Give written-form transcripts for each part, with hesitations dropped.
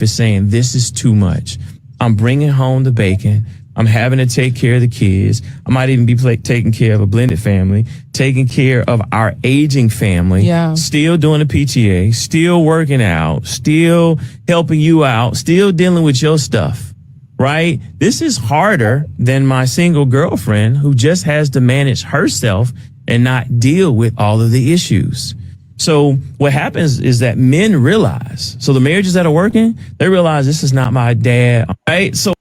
is saying, this is too much. I'm bringing home the bacon. I'm having to take care of the kids. I might even be taking care of a blended family, taking care of our aging family, still doing the PTA, still working out, still helping you out, still dealing with your stuff, right? This is harder than my single girlfriend who just has to manage herself and not deal with all of the issues. So what happens is that men realize, so the marriages that are working, they realize this is not my dad, right? So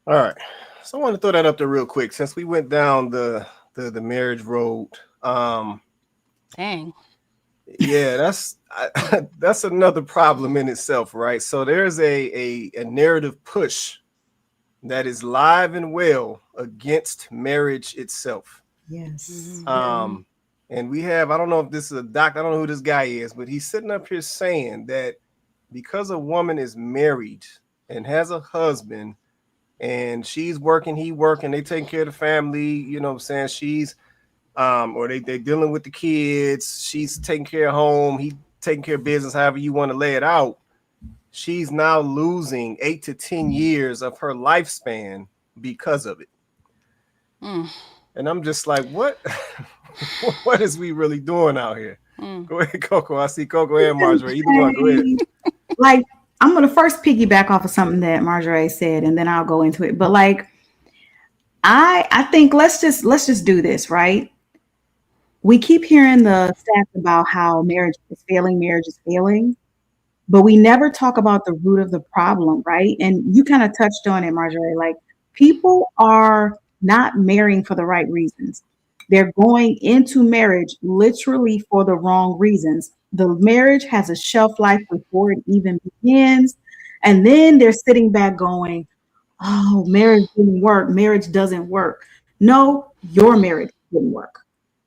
all right. So I want to throw that up there real quick since we went down the marriage road. Dang. Yeah, that's another problem in itself, right? So there's a narrative push that is live and well against marriage itself. Yes. And we have, I don't know if this is a doctor, I don't know who this guy is, but he's sitting up here saying that because a woman is married and has a husband, and she's working, he working, they taking care of the family, you know what I'm saying? She's or they dealing with the kids, she's taking care of home, he taking care of business, however you want to lay it out. She's now losing 8 to 10 years of her lifespan because of it. And I'm just like, what? What is we really doing out here? Go ahead, Coco. I see Coco and Marjorie. Either one, go ahead. Like, I'm going to first piggyback off of something that Marjorie said, and then I'll go into it. But like, I think let's just do this, right? We keep hearing the stats about how marriage is failing, but we never talk about the root of the problem, right? And you kind of touched on it, Marjorie. Like, people are not marrying for the right reasons. They're going into marriage literally for the wrong reasons. The marriage has a shelf life before it even begins. And then they're sitting back going, oh, marriage didn't work. Marriage doesn't work. No, your marriage didn't work.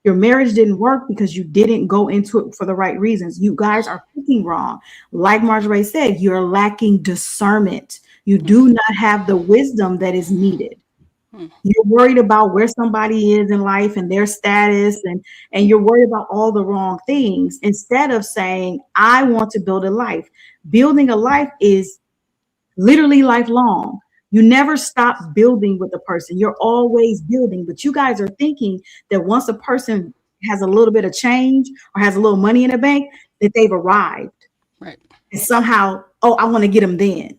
Your marriage didn't work because you didn't go into it for the right reasons. You guys are picking wrong. Like Marjorie said, you're lacking discernment. You do not have the wisdom that is needed. You're worried about where somebody is in life and their status, and you're worried about all the wrong things instead of saying, I want to build a life. Building a life is literally lifelong. You never stop building with a person. You're always building, but you guys are thinking that once a person has a little bit of change or has a little money in the bank, that they've arrived. Right. And somehow, oh, I want to get them then.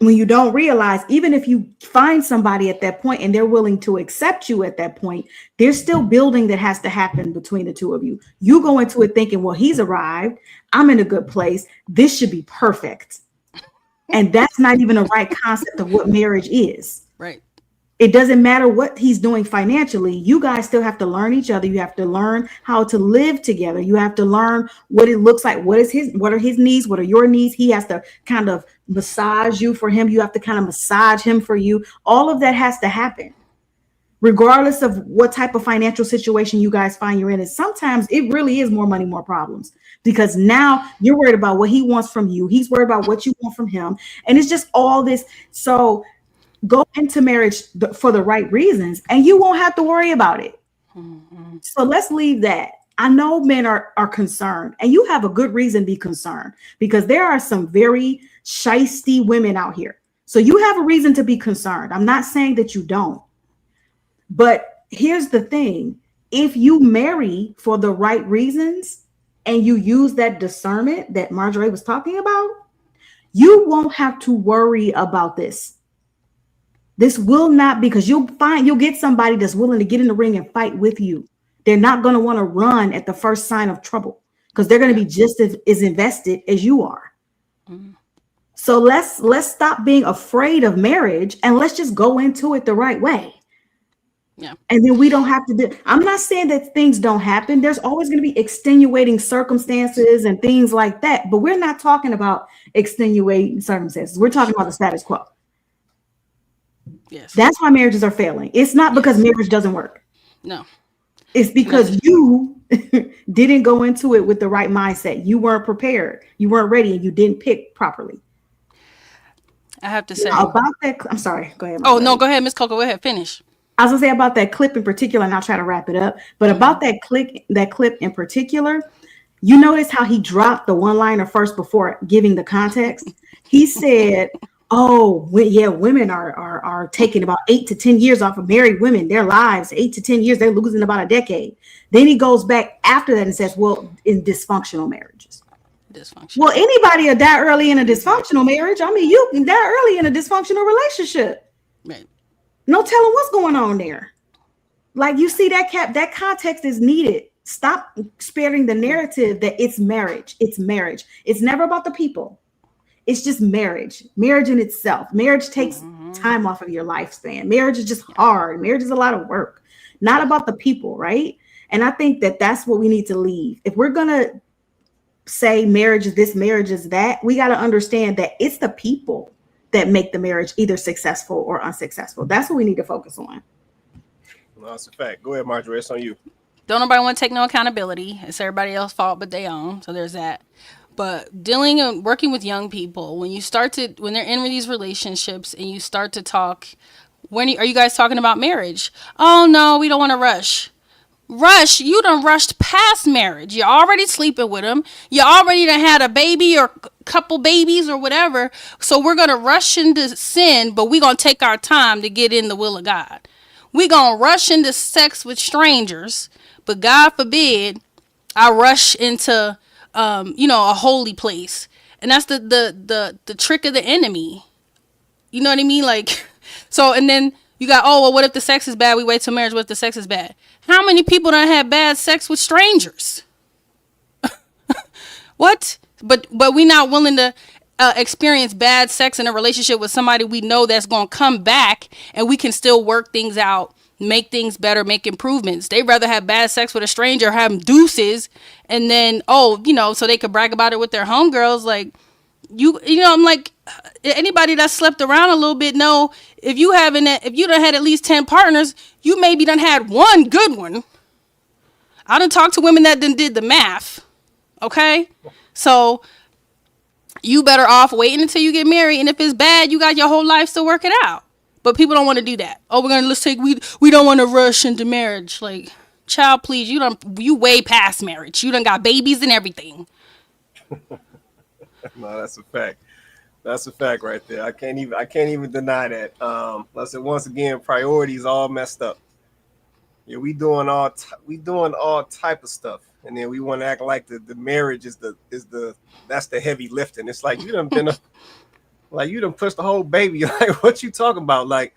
When you don't realize, even if you find somebody at that point and they're willing to accept you at that point, there's still building that has to happen between the two of you. You go into it thinking, well, he's arrived. I'm in a good place. This should be perfect. And that's not even a right concept of what marriage is. Right. It doesn't matter what he's doing financially. You guys still have to learn each other. You have to learn how to live together. You have to learn what it looks like. What are his needs? What are your needs? He has to kind of massage you for him. You have to kind of massage him for you. All of that has to happen, regardless of what type of financial situation you guys find you're in. And sometimes it really is more money, more problems, because now you're worried about what he wants from you. He's worried about what you want from him. And it's just all this. So go into marriage for the right reasons and you won't have to worry about it. So let's leave that. I know men are concerned, and you have a good reason to be concerned, because there are some very shisty women out here. So you have a reason to be concerned. I'm not saying that you don't. But here's the thing. If you marry for the right reasons and you use that discernment that Marjorie was talking about, you won't have to worry about this. This will not, because you'll get somebody that's willing to get in the ring and fight with you. They're not going to want to run at the first sign of trouble, because they're going to be just as invested as you are. So let's stop being afraid of marriage and let's just go into it the right way. Yeah. And then we don't have to do, I'm not saying that things don't happen. There's always going to be extenuating circumstances and things like that, but we're not talking about extenuating circumstances. We're talking about the status quo. Yes. That's why marriages are failing. It's not because marriage doesn't work. No. It's because you didn't go into it with the right mindset. You weren't prepared. You weren't ready, and you didn't pick properly. I have to say about that. I'm sorry. Go ahead. Oh, no, go ahead, Miss Coco. Go ahead. Finish. I was gonna say about that clip in particular, and I'll try to wrap it up. But about that clip in particular, You notice how he dropped the one-liner first before giving the context? He said, oh, yeah, women are taking about 8 to 10 years off of married women, their lives, 8 to 10 years, they're losing about a decade. Then he goes back after that and says, well, in dysfunctional marriages. Well, anybody will die early in a dysfunctional marriage. I mean, you can die early in a dysfunctional relationship. Right. No telling what's going on there. Like, you see that context is needed. Stop spreading the narrative that it's marriage. It's marriage. It's never about the people. It's just marriage. Marriage in itself. Marriage takes time off of your lifespan. Marriage is just hard. Marriage is a lot of work. Not about the people, right? And I think that that's what we need to leave. If we're going to say marriage is this, marriage is that, we got to understand that it's the people that make the marriage either successful or unsuccessful. That's what we need to focus on. Well, that's a fact. Go ahead, Marjorie. It's on you. Don't nobody want to take no accountability. It's everybody else's fault but their own. So there's that. But dealing and working with young people, when they're in these relationships and you start to talk, are you guys talking about marriage? Oh no, we don't want to rush. You done rushed past marriage. You're already sleeping with them. You already done had a baby or couple babies or whatever. So we're going to rush into sin, but we're going to take our time to get in the will of God. We're going to rush into sex with strangers, but God forbid I rush into, a holy place. And that's the trick of the enemy. You know what I mean? Like, so, and then you got, oh, well, what if the sex is bad? We wait till marriage. What if the sex is bad? How many people done had bad sex with strangers? What? But we not willing to experience bad sex in a relationship with somebody we know that's going to come back and we can still work things out, make things better, make improvements. They rather have bad sex with a stranger, have them deuces, and then, so they could brag about it with their homegirls. Like, I'm like, anybody that slept around a little bit know if you done had at least 10 partners, you maybe done had one good one. I done talked to women that done did the math. Okay? So you better off waiting until you get married, and if it's bad, you got your whole life to work it out. But people don't want to do that. Oh, we don't want to rush into marriage. Like, child, please, you way past marriage. You done got babies and everything. No, that's a fact. That's a fact right there. I can't even deny that. Like I said, once again, priorities all messed up. Yeah, we doing all type of stuff, and then we want to act like the marriage is that's the heavy lifting. It's like you done pushed the whole baby. Like, what you talking about? Like,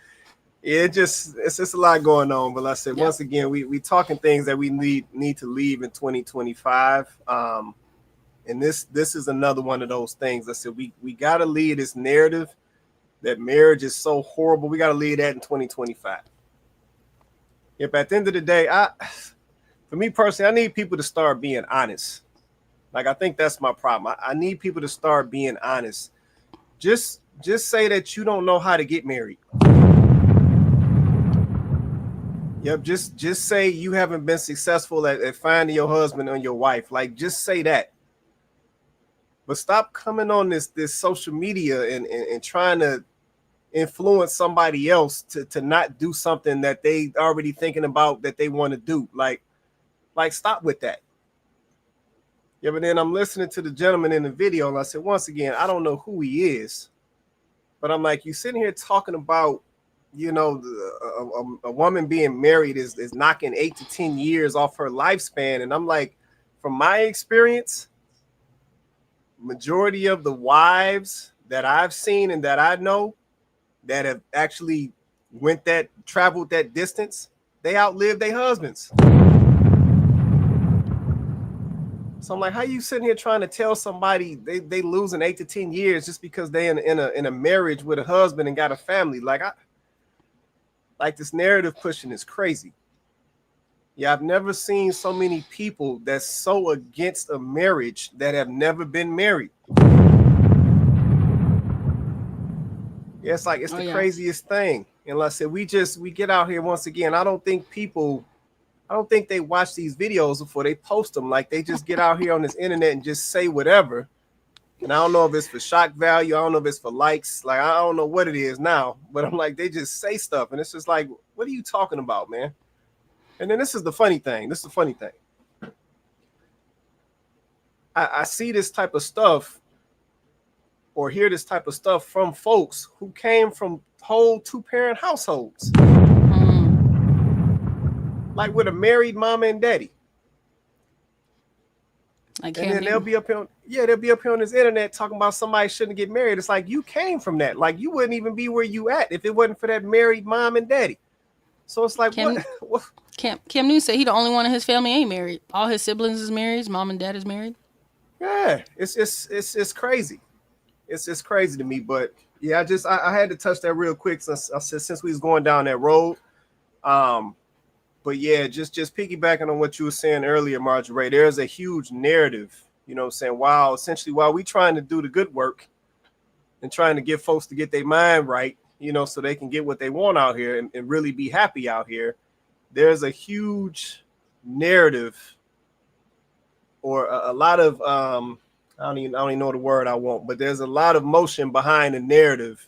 it's just a lot going on. But like I said, once again, we talking things that we need to leave in 2025. And this is another one of those things. I said we got to leave this narrative that marriage is so horrible. We got to leave that in 2025. If at the end of the day, for me personally, I need people to start being honest. Like, I think that's my problem. I need people to start being honest. Just say that you don't know how to get married. Yep, just say you haven't been successful at finding your husband or your wife. Like, just say that. But stop coming on this social media and trying to influence somebody else to not do something that they already thinking about that they want to do. Like stop with that. Yeah, but then I'm listening to the gentleman in the video, and I said, once again, I don't know who he is, but I'm like, you sitting here talking about, a woman being married is knocking 8 to 10 years off her lifespan. And I'm like, from my experience, majority of the wives that I've seen and that I know that have actually traveled that distance, they outlived their husbands. So I'm like, how you sitting here trying to tell somebody they losing 8 to 10 years just because they in a marriage with a husband and got a family? Like, this narrative pushing is crazy. Yeah, I've never seen so many people that's so against a marriage that have never been married. Yeah, it's like the craziest thing. And like I said, we get out here once again. I don't think they watch these videos before they post them. Like, they just get out here on this internet and just say whatever. And I don't know if it's for shock value. I don't know if it's for likes. Like, I don't know what it is now. But I'm like, they just say stuff. And it's just like, what are you talking about, man? And then this is the funny thing. I see this type of stuff or hear this type of stuff from folks who came from whole 2-parent households, like with a married mama and daddy. And then they'll be up here, they'll be up here on this internet talking about somebody shouldn't get married. It's like, you came from that. Like, you wouldn't even be where you at if it wasn't for that married mom and daddy. So it's like, what? Cam Newton said he the only one in his family ain't married. All his siblings is married. His mom and dad is married. Yeah, it's crazy. It's just crazy to me. But yeah, I had to touch that real quick since we was going down that road. But yeah, just piggybacking on what you were saying earlier, Marjorie, there's a huge narrative, you know what I'm saying? While we trying to do the good work and trying to get folks to get their mind right, you know, so they can get what they want out here and really be happy out here, there's a huge narrative or a lot of, I don't even know the word I want, but there's a lot of motion behind the narrative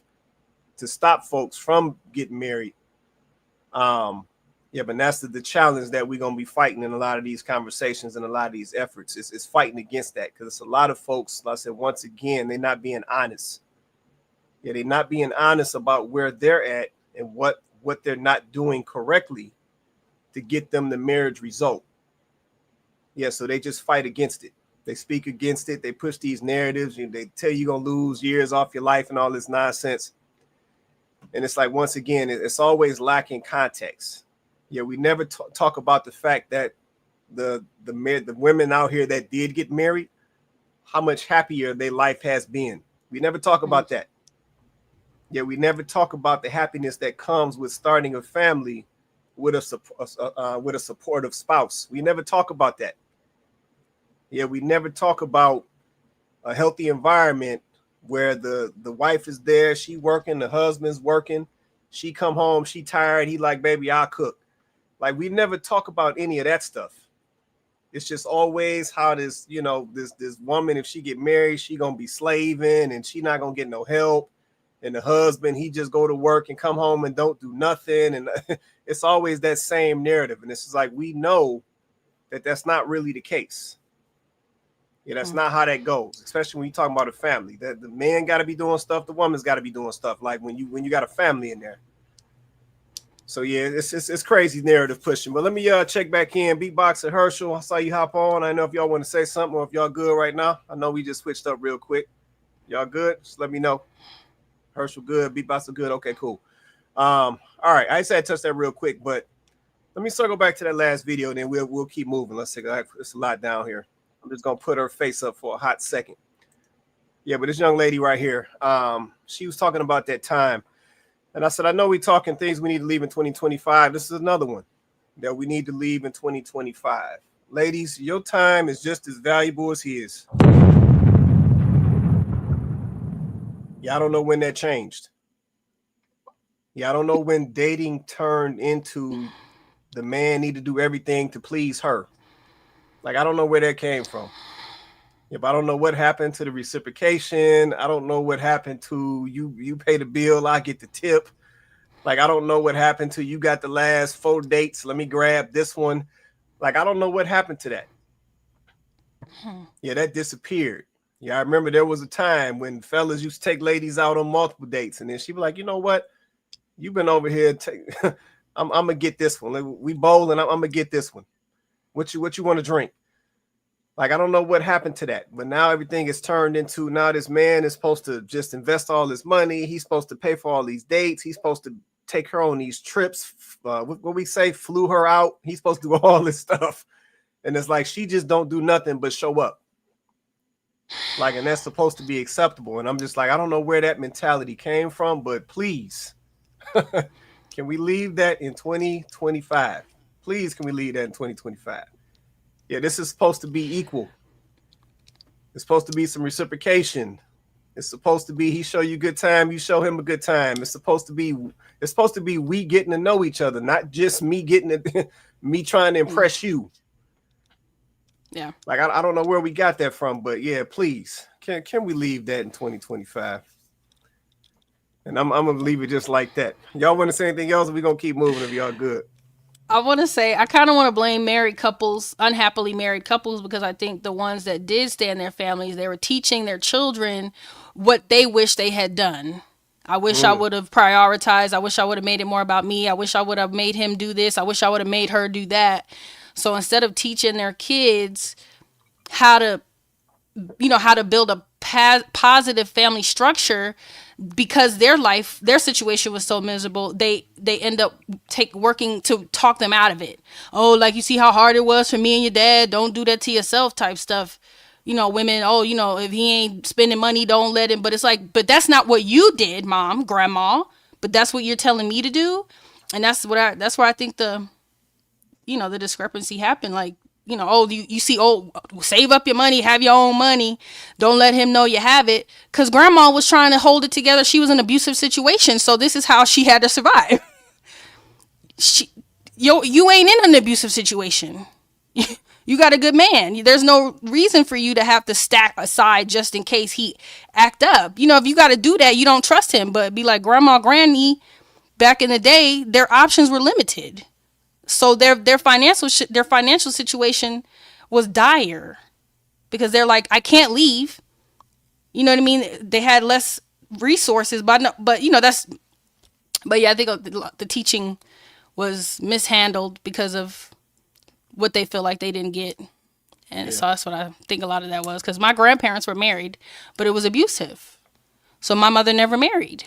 to stop folks from getting married. Yeah, but that's the challenge that we're going to be fighting in a lot of these conversations and a lot of these efforts is fighting against that, because it's a lot of folks, like I said, once again, they're not being honest. Yeah, they're not being honest about where they're at and what they're not doing correctly to get them the marriage result. Yeah, so they just fight against it. They speak against it. They push these narratives. They tell you you're going to lose years off your life and all this nonsense. And it's like, once again, it's always lacking context. Yeah, we never talk about the fact that the women out here that did get married, how much happier their life has been. We never talk about that. Yeah, we never talk about the happiness that comes with starting a family with a supportive spouse. We never talk about that. Yeah, we never talk about a healthy environment where the wife is there, she working, the husband's working, she come home, she tired, he like, baby, I'll cook. Like, we never talk about any of that stuff. It's just always how this woman, if she get married, she gonna be slaving and she not gonna get no help. And the husband, he just go to work and come home and don't do nothing. And it's always that same narrative. And it's just like, we know that that's not really the case. Yeah, that's not how that goes, especially when you talking about a family. That the man got to be doing stuff, the woman's got to be doing stuff. Like when you got a family in there. So yeah, it's crazy narrative pushing. But let me check back in. Beatbox and Herschel, I saw you hop on. I know if y'all want to say something or if y'all good right now. I know we just switched up real quick. Y'all good? Just let me know. Herschel good, Beatbox good. Okay, cool. All right, I just had to touch that real quick, but let me circle back to that last video, and then we'll keep moving. Let's see, it's a lot down here. I'm just gonna put her face up for a hot second. Yeah, but this young lady right here, she was talking about that time. And I said, I know we're talking things we need to leave in 2025. This is another one that we need to leave in 2025. Ladies, your time is just as valuable as his. Yeah, I don't know when that changed. Yeah, I don't know when dating turned into the man need to do everything to please her. Like, I don't know where that came from. Yeah, but I don't know what happened to the reciprocation. I don't know what happened to you pay the bill, I get the tip. Like, I don't know what happened to you got the last 4 dates. Let me grab this one. Like, I don't know what happened to that. Yeah, that disappeared. Yeah, I remember there was a time when fellas used to take ladies out on multiple dates. And then she'd be like, you know what? You've been over here. I'm going to get this one. We bowling. I'm going to get this one. What you want to drink? Like, I don't know what happened to that, but now everything is turned into, now this man is supposed to just invest all this money. He's supposed to pay for all these dates. He's supposed to take her on these trips. What we say, flew her out. He's supposed to do all this stuff. And it's like, she just don't do nothing but show up. Like, and that's supposed to be acceptable. And I'm just like, I don't know where that mentality came from, but please, can we leave that in 2025? Please, can we leave that in 2025? Yeah, this is supposed to be equal. It's supposed to be some reciprocation. It's supposed to be he show you a good time, you show him a good time. It's supposed to be we getting to know each other, not just me me trying to impress you. Yeah. Like, I don't know where we got that from, but yeah, please, can we leave that in 2025? And I'm gonna leave it just like that. Y'all want to say anything else? We're gonna keep moving if y'all good. I want to say I kind of want to blame married couples, unhappily married couples, because I think the ones that did stay in their families, they were teaching their children what they wish they had done. I wish I would have prioritized. I wish I would have made it more about me. I wish I would have made him do this. I wish I would have made her do that. So instead of teaching their kids how to build a positive family structure, because their situation was so miserable, they end up working to talk them out of it. Oh, like, you see how hard it was for me and your dad, don't do that to yourself type stuff. Women, if he ain't spending money, don't let him. But it's like, but that's not what you did, mom, grandma, but that's what you're telling me to do. And that's where I think the discrepancy happened. Like, you see, save up your money, have your own money. Don't let him know you have it. Because grandma was trying to hold it together. She was in an abusive situation. So this is how she had to survive. You ain't in an abusive situation. You got a good man. There's no reason for you to have to stack aside just in case he act up. If you got to do that, you don't trust him. But be like grandma, granny, back in the day, their options were limited. So their financial situation was dire, because they're like, I can't leave. You know what I mean? They had less resources, but yeah, I think the teaching was mishandled because of what they feel like they didn't get. And so that's what I think a lot of that was, because my grandparents were married, but it was abusive. So my mother never married.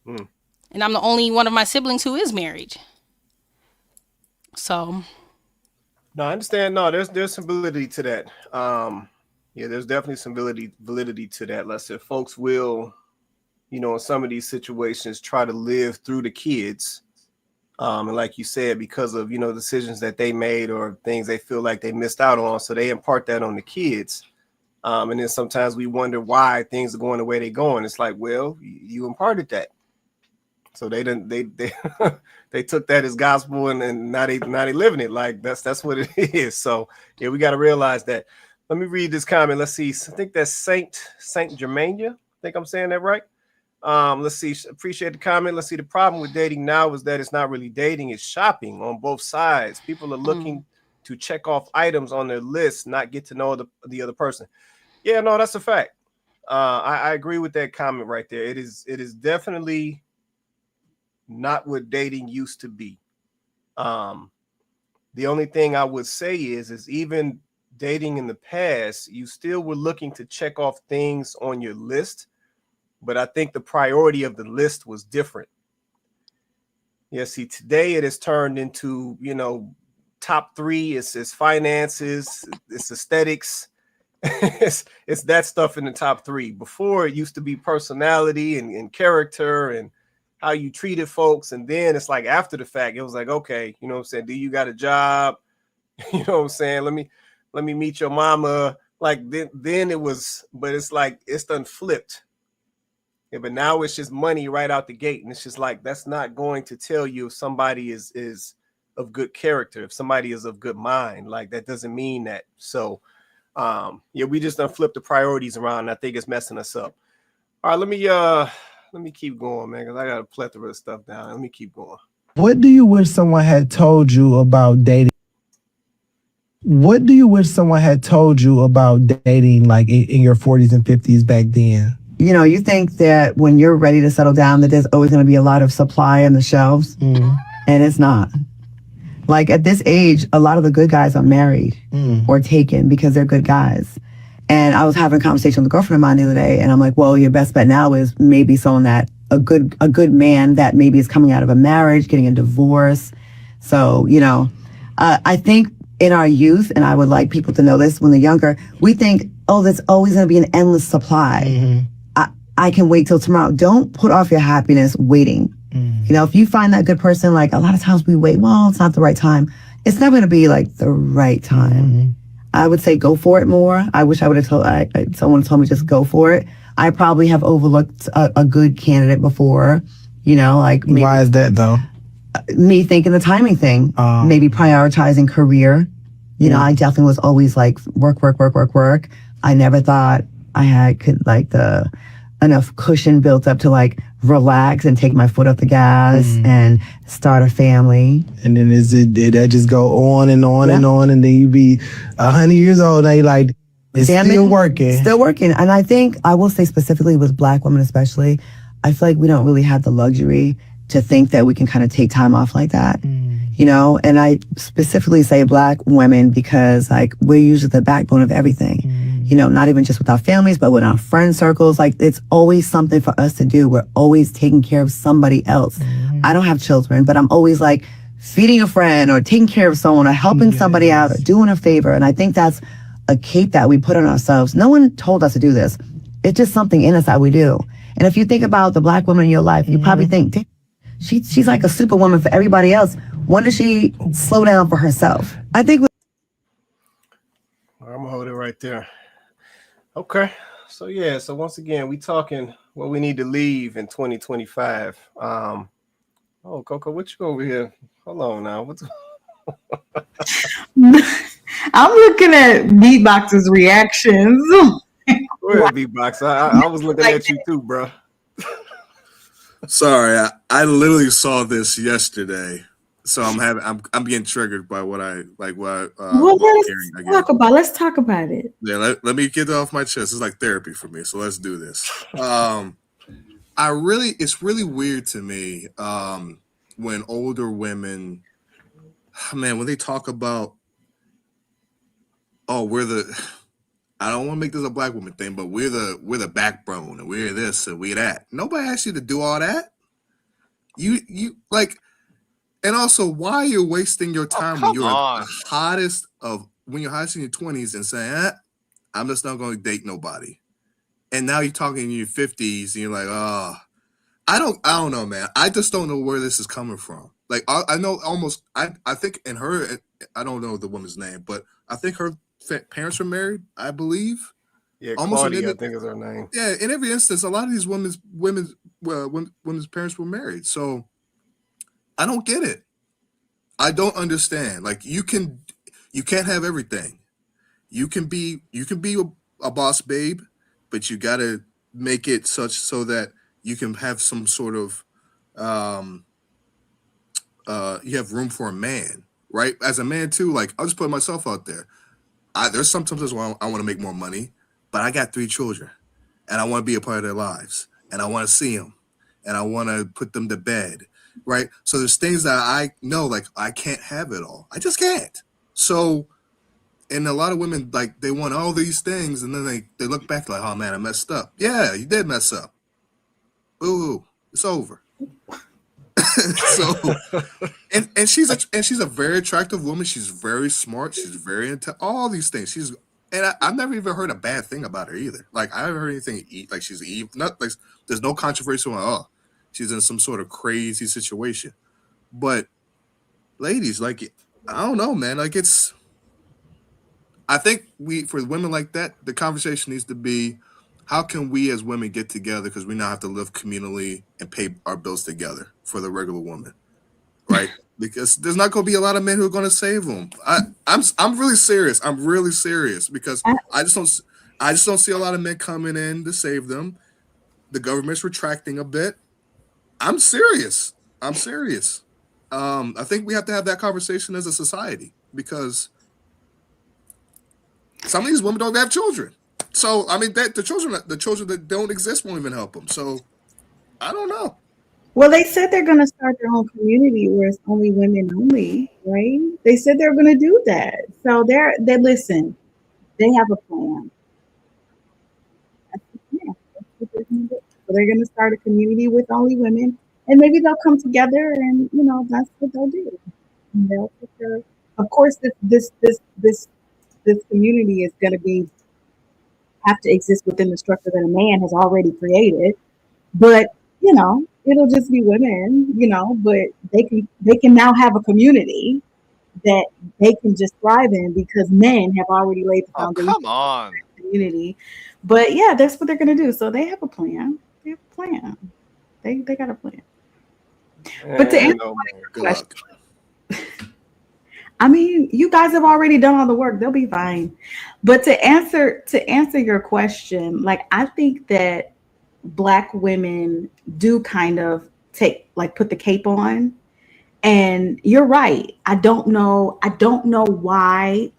And I'm the only one of my siblings who is married. So, no, I understand. No, there's some validity to that. There's definitely some validity to that. Let's say folks will, in some of these situations, try to live through the kids, and like you said, because of decisions that they made or things they feel like they missed out on, so they impart that on the kids. And then sometimes we wonder why things are going the way they're going. It's like, well, you imparted that. So they took that as gospel, and now they living it like that's what it is. So yeah, we got to realize that. Let me read this comment. Let's see. I think that's Saint Germania. I think I'm saying that right. Let's see. Appreciate the comment. Let's see. The problem with dating now is that it's not really dating; it's shopping on both sides. People are looking to check off items on their list, not get to know the other person. Yeah, no, that's a fact. I agree with that comment right there. It is definitely not what dating used to be. The only thing I would say is even dating in the past, you still were looking to check off things on your list, but I think the priority of the list was different. Yeah, see, today it has turned into, top three. It's finances, it's aesthetics, it's that stuff in the top three. Before, it used to be personality and character and how you treated folks. And then it's like after the fact, it was like, okay, you know what I'm saying? Do you got a job? You know what I'm saying? Let me meet your mama. Like then it was, but it's like, it's done flipped. Yeah, but now it's just money right out the gate. And it's just like, that's not going to tell you if somebody is of good character, if somebody is of good mind. Like, that doesn't mean that. So we just done flipped the priorities around. And I think it's messing us up. All right, let me keep going, man, because I got a plethora of stuff down. Let me keep going. What do you wish someone had told you about dating? What do you wish someone had told you about dating, like in your 40s and 50s back then? You think that when you're ready to settle down, that there's always going to be a lot of supply on the shelves, and it's not. Like, at this age, a lot of the good guys are married or taken because they're good guys. And I was having a conversation with a girlfriend of mine the other day, and I'm like, well, your best bet now is maybe someone that a good man that maybe is coming out of a marriage, getting a divorce. So, I think in our youth, and I would like people to know this when they're younger, we think, oh, there's always going to be an endless supply. I can wait till tomorrow. Don't put off your happiness waiting. If you find that good person, like a lot of times we wait, well, it's not the right time. It's never going to be like the right time. I would say go for it more. I wish I would have told someone told me just go for it. I probably have overlooked a good candidate before, like maybe, why is that though? Me thinking the timing thing, maybe prioritizing career. I definitely was always like work. I never thought I had enough cushion built up to like relax and take my foot off the gas and start a family. And then did that just go on and on and on, and then you be 100 years old and you like, it's still working. Still working. And I think I will say specifically with Black women especially, I feel like we don't really have the luxury to think that we can kind of take time off like that. You know, and I specifically say Black women because like we're usually the backbone of everything. You know, not even just with our families, but with our friend circles. Like it's always something for us to do. We're always taking care of somebody else. I don't have children, but I'm always like feeding a friend or taking care of someone or helping somebody out or doing a favor. And I think that's a cape that we put on ourselves. No one told us to do this. It's just something in us that we do. And if you think about the Black woman in your life, you probably think, damn, she's like a superwoman for everybody else. When does she slow down for herself? I think I'm gonna hold it right there. Okay. So yeah, so once again, we talking what we need to leave in 2025. Oh, Coco, what you over here? Hold on now. What's I'm looking at Beatbox's reactions. Go ahead, Beatbox. I was looking at you too, bro. Sorry, I literally saw this yesterday, so I'm being triggered by what I like. Well, let's talk about it. Yeah, let me get it off my chest. It's like therapy for me, so let's do this. It's really weird to me when older women, man, when they talk about, oh, I don't want to make this a Black woman thing, but we're the backbone and we're this and we're that. Nobody asked you to do all that. You like, and also why you're wasting your time when you're the hottest when you're hottest in your 20s and saying, I'm just not going to date nobody. And now you're talking in your 50s and you're like, oh, I don't know, man. I just don't know where this is coming from. Like I know almost, I think in her, I don't know the woman's name, but I think her parents were married, I believe. Yeah, Claudia, I think is her name. Yeah, in every instance, a lot of these women's parents were married. So I don't get it. I don't understand. Like you can't have everything. You can be a boss babe, but you gotta make it such so that you can have some sort of you have room for a man, right? As a man too, like I'll just put myself out there. There's sometimes where I want to make more money, but I got 3 children and I want to be a part of their lives and I want to see them and I want to put them to bed, right? So there's things that I know, like I can't have it all. I just can't. So, and a lot of women, like they want all these things and then they look back like, oh man, I messed up. Yeah, you did mess up. Ooh, it's over. So, and she's a very attractive woman. She's very smart. She's very into all these things. I've never even heard a bad thing about her either. Like I haven't heard anything like she's evil. Not like there's no controversy on. Oh, she's in some sort of crazy situation. But ladies, like I don't know, man. Like I think for women like that, the conversation needs to be, how can we as women get together because we now have to live communally and pay our bills together for the regular woman, right? Because there's not going to be a lot of men who are going to save them. I'm really serious. I'm really serious because I just don't see a lot of men coming in to save them. The government's retracting a bit. I'm serious. I think we have to have that conversation as a society because some of these women don't have children. So I mean, the children that don't exist won't even help them. So I don't know. Well, they said they're going to start their own community where it's only women only, right? They said they're going to do that. So they listen. They have a plan. So they're going to start a community with only women, and maybe they'll come together, and that's what they'll do. And they'll of course, this community is going to have to exist within the structure that a man has already created, but it'll just be women, but they can now have a community that they can just thrive in because men have already laid the foundation. Come on. Community. But yeah, that's what they're gonna do. So they have a plan. They have a plan. They got a plan. But to answer your question, I mean, you guys have already done all the work. They'll be fine. But to answer your question, like I think that Black women do kind of put the cape on. And you're right. I don't know why.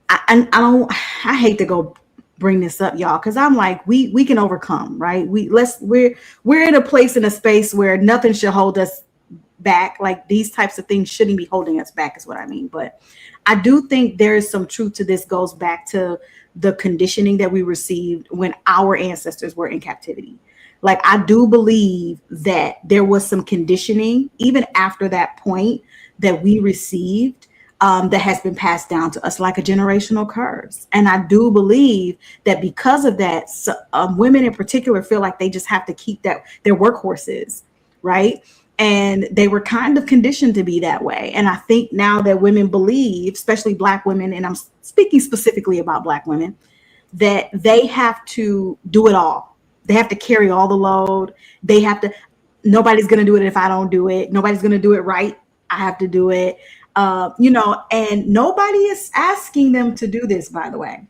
I hate to go bring this up, y'all, because I'm like, we can overcome, right? We're in a place, in a space where nothing should hold us back. Like, these types of things shouldn't be holding us back, is what I mean. But I do think there is some truth to this. Goes back to the conditioning that we received when our ancestors were in captivity. Like, I do believe that there was some conditioning even after that point that we received, that has been passed down to us like a generational curse. And I do believe that because of that, women in particular feel like they just have to keep their workhorses, right? And they were kind of conditioned to be that way. And I think now that women believe, especially Black women, and I'm speaking specifically about Black women, that they have to do it all. They have to carry all the load. Nobody's going to do it if I don't do it. Nobody's going to do it right. I have to do it. And nobody is asking them to do this, by the way.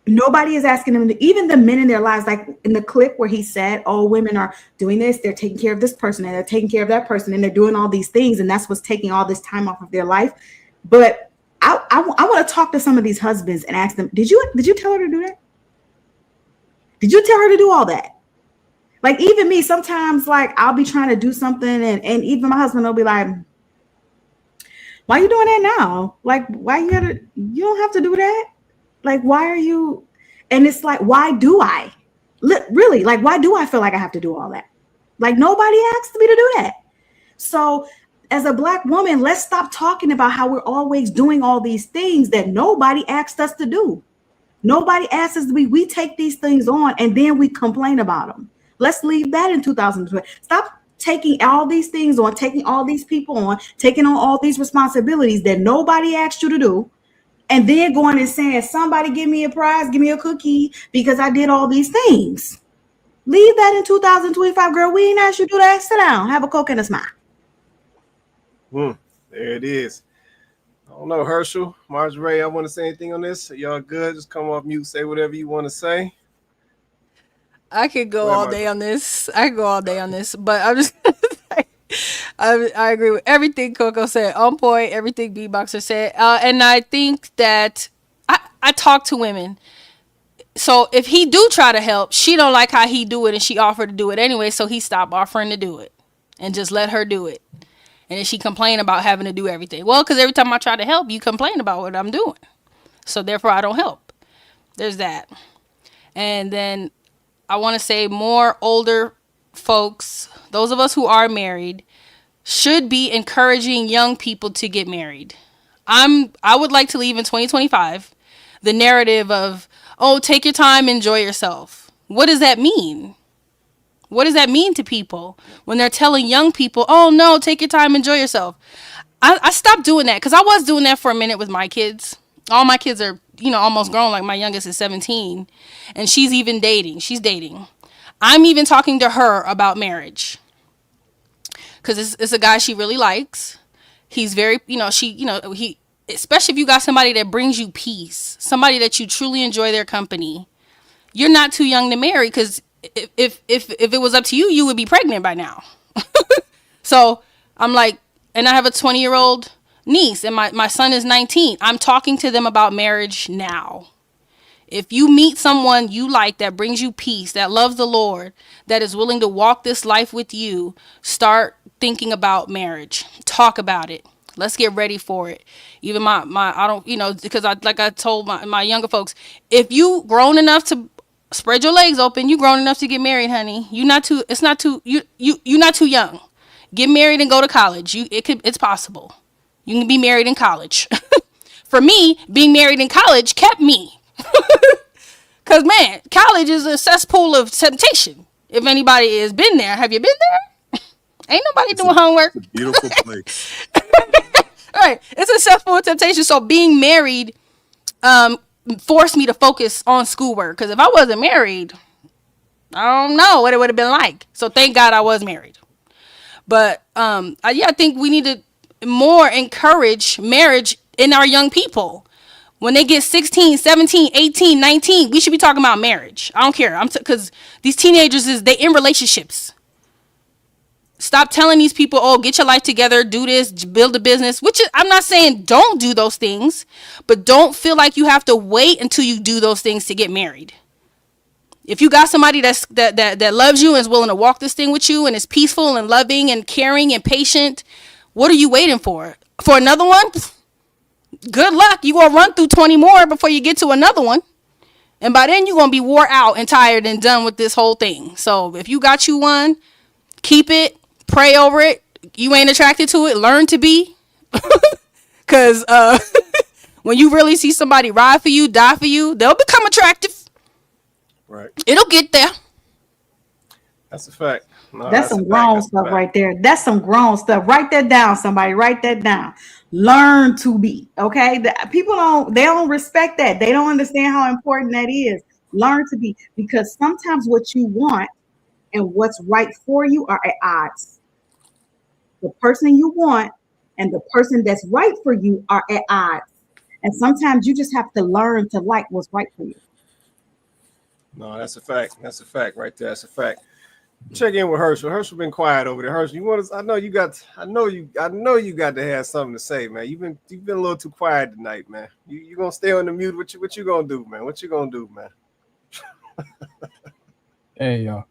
Nobody is asking them to, even the men in their lives, like in the clip where he said, oh, women are doing this, they're taking care of this person, and they're taking care of that person, and they're doing all these things, and that's what's taking all this time off of their life. But I want to talk to some of these husbands and ask them, did you tell her to do that? Did you tell her to do all that? Like, even me, sometimes, like, I'll be trying to do something, and even my husband will be like, why are you doing that now? Like, why you don't have to do that. Like, why are you? And it's like, why do I? Really, like, why do I feel like I have to do all that? Like, nobody asked me to do that. So as a Black woman, let's stop talking about how we're always doing all these things that nobody asked us to do. Nobody asked us to be. We take these things on and then we complain about them. Let's leave that in 2020. Stop taking all these things on, taking all these people on, taking on all these responsibilities that nobody asked you to do, and then going and saying, somebody give me a prize, give me a cookie because I did all these things. Leave that in 2025, girl. We ain't asked you to do that. Sit down, have a Coke and a smile. There it is. I don't know, Herschel, Marjorie, I want to say anything on this? Y'all good? Just come off mute, say whatever you want to say. I could go all day on this. But I'm just I agree with everything Coco said. On point, everything Beatboxer said. And I think that I talk to women. So if he do try to help, she don't like how he do it, and she offered to do it anyway, so he stopped offering to do it and just let her do it. And then she complained about having to do everything. Well, because every time I try to help, you complain about what I'm doing. So therefore, I don't help. There's that. And then I want to say more older folks, those of us who are married, should be encouraging young people to get married. I would like to leave in 2025 the narrative of, oh, take your time, enjoy yourself. What does that mean? What does that mean to people when they're telling young people, oh, no, take your time, enjoy yourself? I stopped doing that because I was doing that for a minute with my kids. All my kids are, almost grown. Like my youngest is 17 and she's even dating. She's dating. I'm even talking to her about marriage because it's a guy she really likes. He's very, he, especially if you got somebody that brings you peace, somebody that you truly enjoy their company. You're not too young to marry because if it was up to you, you would be pregnant by now. So I'm like, and I have a 20-year-old niece and my son is 19. I'm talking to them about marriage now. If you meet someone you like that brings you peace, that loves the Lord, that is willing to walk this life with you, start thinking about marriage. Talk about it. Let's get ready for it. Even I don't, because I told my younger folks, if you grown enough to spread your legs open, you grown enough to get married, honey. You're not too young. Get married and go to college. It's possible. You can be married in college. For me, being married in college kept me. Because, man, college is a cesspool of temptation. If anybody has been there, have you been there? Ain't nobody doing homework. It's a beautiful place. Right. It's a cesspool of temptation. So being married forced me to focus on schoolwork. Because if I wasn't married, I don't know what it would have been like. So thank God I was married. But I think we need to more encourage marriage in our young people. When they get 16, 17, 18, 19, we should be talking about marriage. I don't care. Because these teenagers they in relationships. Stop telling these people, oh, get your life together, do this, build a business, which is, I'm not saying don't do those things, but don't feel like you have to wait until you do those things to get married. If you got somebody that loves you and is willing to walk this thing with you and is peaceful and loving and caring and patient, what are you waiting for? For another one? Good luck. You're going to run through 20 more before you get to another one. And by then you're going to be wore out and tired and done with this whole thing. So if you got you one, keep it. Pray over it. You ain't attracted to it. Learn to be. Because when you really see somebody ride for you, die for you, they'll become attractive. Right. It'll get there. That's a fact. No, that's some grown stuff right there. That's some grown stuff. Write that down, somebody. Write that down. Learn to be. Okay. People don't respect that. They don't understand how important that is. Learn to be. Because sometimes what you want and what's right for you are at odds. The person you want and the person that's right for you are at odds. And sometimes you just have to learn to like what's right for you. No, that's a fact. That's a fact right there. That's a fact. Check in with Herschel. Herschel been quiet over there. Herschel, you want to? I know you got to have something to say, man. You've been a little too quiet tonight, man. You gonna stay on the mute? What you gonna do, man? What you gonna do, man? Hey y'all,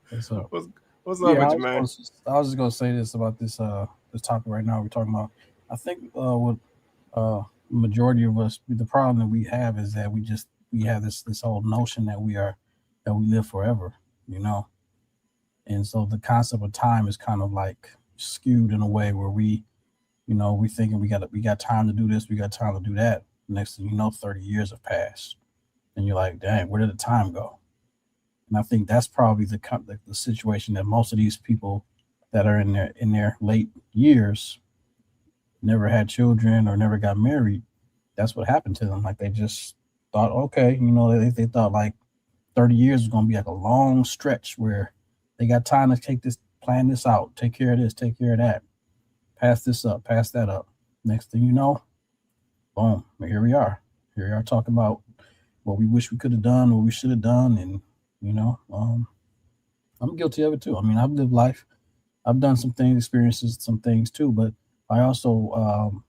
what's up? What's up with you, man? I was just gonna say this about this topic right now. We're talking about. I think what majority of us, the problem that we have is that we have this whole notion that we live forever, you know, and so the concept of time is kind of like skewed in a way where we thinking we got time to do this, we got time to do that. Next thing you know, 30 years have passed, and you're like, dang, where did the time go? And I think that's probably the situation that most of these people that are in their late years never had children or never got married. That's what happened to them. Like they just thought, okay, you know, they thought like 30 years was going to be like a long stretch where they got time to plan this out, take care of this, take care of that, pass this up, pass that up. Next thing you know, boom, here we are. Here we are talking about what we wish we could have done, what we should have done. And, you know, I'm guilty of it too. I mean, I've lived life. I've done some things, experiences some things too, but I also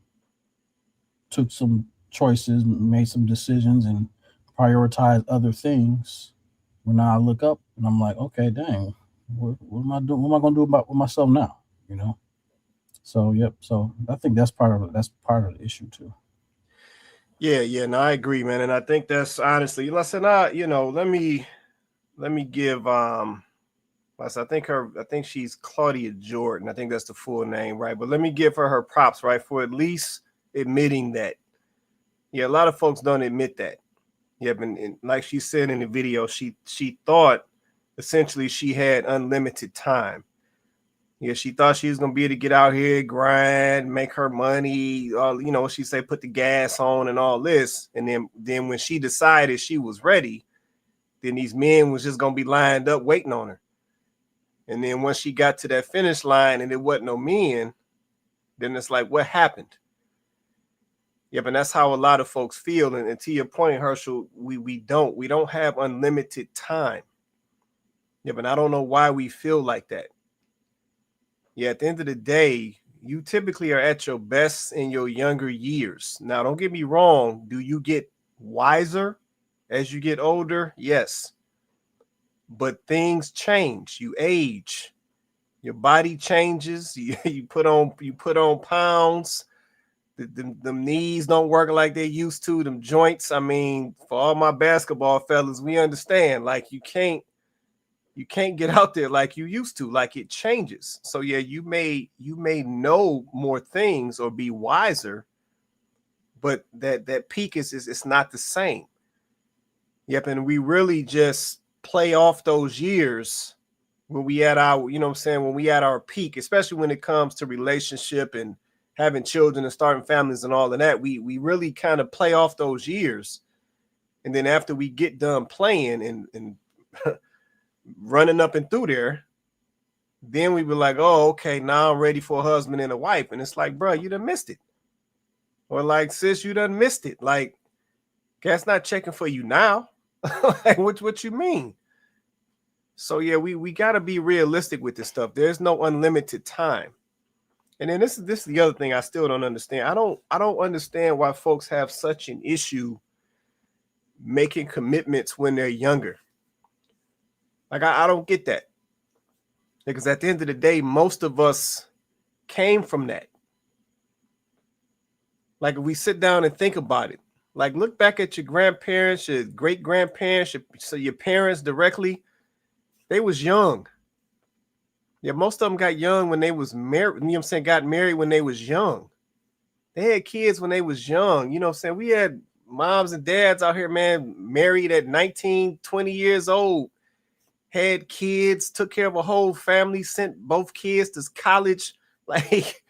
took some choices, made some decisions, and prioritized other things. When I look up and I'm like, okay, dang, what am I doing? What am I going to do with myself now? You know. So yep. So I think that's part of it. That's part of the issue too. Yeah. No, I agree, man, and I think that's honestly. Listen, let me give I think she's Claudia Jordan. I think that's the full name, right? But let me give her props, right, for at least admitting that. Yeah, a lot of folks don't admit that. Yeah, and like she said in the video, she thought essentially she had unlimited time. Yeah, she thought she was gonna be able to get out here, grind, make her money, she said put the gas on and all this. And then when she decided she was ready, then these men was just gonna be lined up waiting on her. And then once she got to that finish line and there wasn't no men, then it's like, what happened? Yeah, but that's how a lot of folks feel. And to your point, Herschel, we don't have unlimited time. Yeah, but I don't know why we feel like that. Yeah, at the end of the day, you typically are at your best in your younger years. Now, don't get me wrong. Do you get wiser as you get older? Yes. But things change. You age. Your body changes. You put on pounds. Them knees don't work like they used to. Them joints. I mean, for all my basketball fellas, we understand. Like you can't get out there like you used to. Like it changes. So yeah, you may know more things or be wiser, but that peak is not the same. Yep, and we really just play off those years when we at our, when we at our peak, especially when it comes to relationship and having children and starting families and all of that. We really kind of play off those years. And then after we get done playing and running up and through there, then we were like, oh, okay, now I'm ready for a husband and a wife. And it's like, bro, you done missed it. Or like, sis, you done missed it. Like, Cat's not checking for you now. Like, what you mean? So yeah, we got to be realistic with this stuff. There's no unlimited time. And then this is the other thing I still don't understand. I don't understand why folks have such an issue making commitments when they're younger. Like, I don't get that. Because at the end of the day, most of us came from that. Like, if we sit down and think about it, like, look back at your grandparents, your great grandparents, your parents directly. They was young. Yeah, most of them got young when they was married. You know what I'm saying? Got married when they was young. They had kids when they was young. You know what I'm saying? We had moms and dads out here, man, married at 19, 20 years old, had kids, took care of a whole family, sent both kids to college. Like,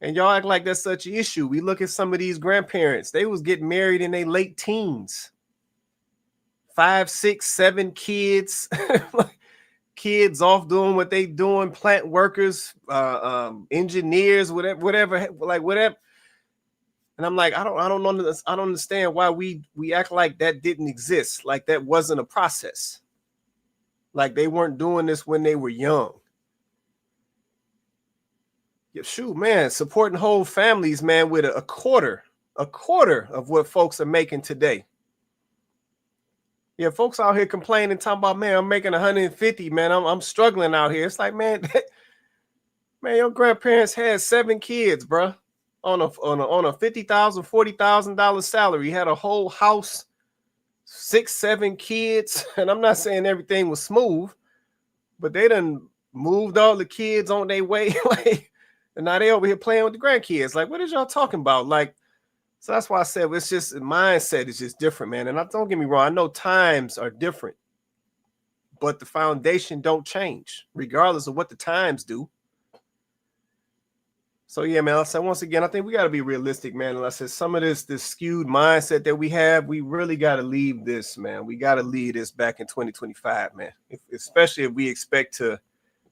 and y'all act like that's such an issue. We look at some of these grandparents. They was getting married in their late teens. 5, 6, 7 kids. Kids off doing what they doing, plant workers, engineers, whatever. And I'm like, I don't understand why we act like that didn't exist, like that wasn't a process, like they weren't doing this when they were young. Yeah, shoot, man, supporting whole families, man, with a quarter of what folks are making today. Yeah, folks out here complaining, talking about, man, I'm making 150, man. I'm struggling out here. It's like, man, man, your grandparents had 7 kids, bro, on a $50,000, $40,000 salary. Had a whole house, 6, 7 kids, and I'm not saying everything was smooth, but they done moved all the kids on their way, like, and now they over here playing with the grandkids. Like, what is y'all talking about? Like. So that's why I said it's just mindset is just different, man. And don't get me wrong, I know times are different, but the foundation don't change regardless of what the times do. So yeah, man, I said once again, I think we got to be realistic, man. And I said some of this skewed mindset that we have, we really got to leave this, man. We got to leave this back in 2025, man. Especially if we expect to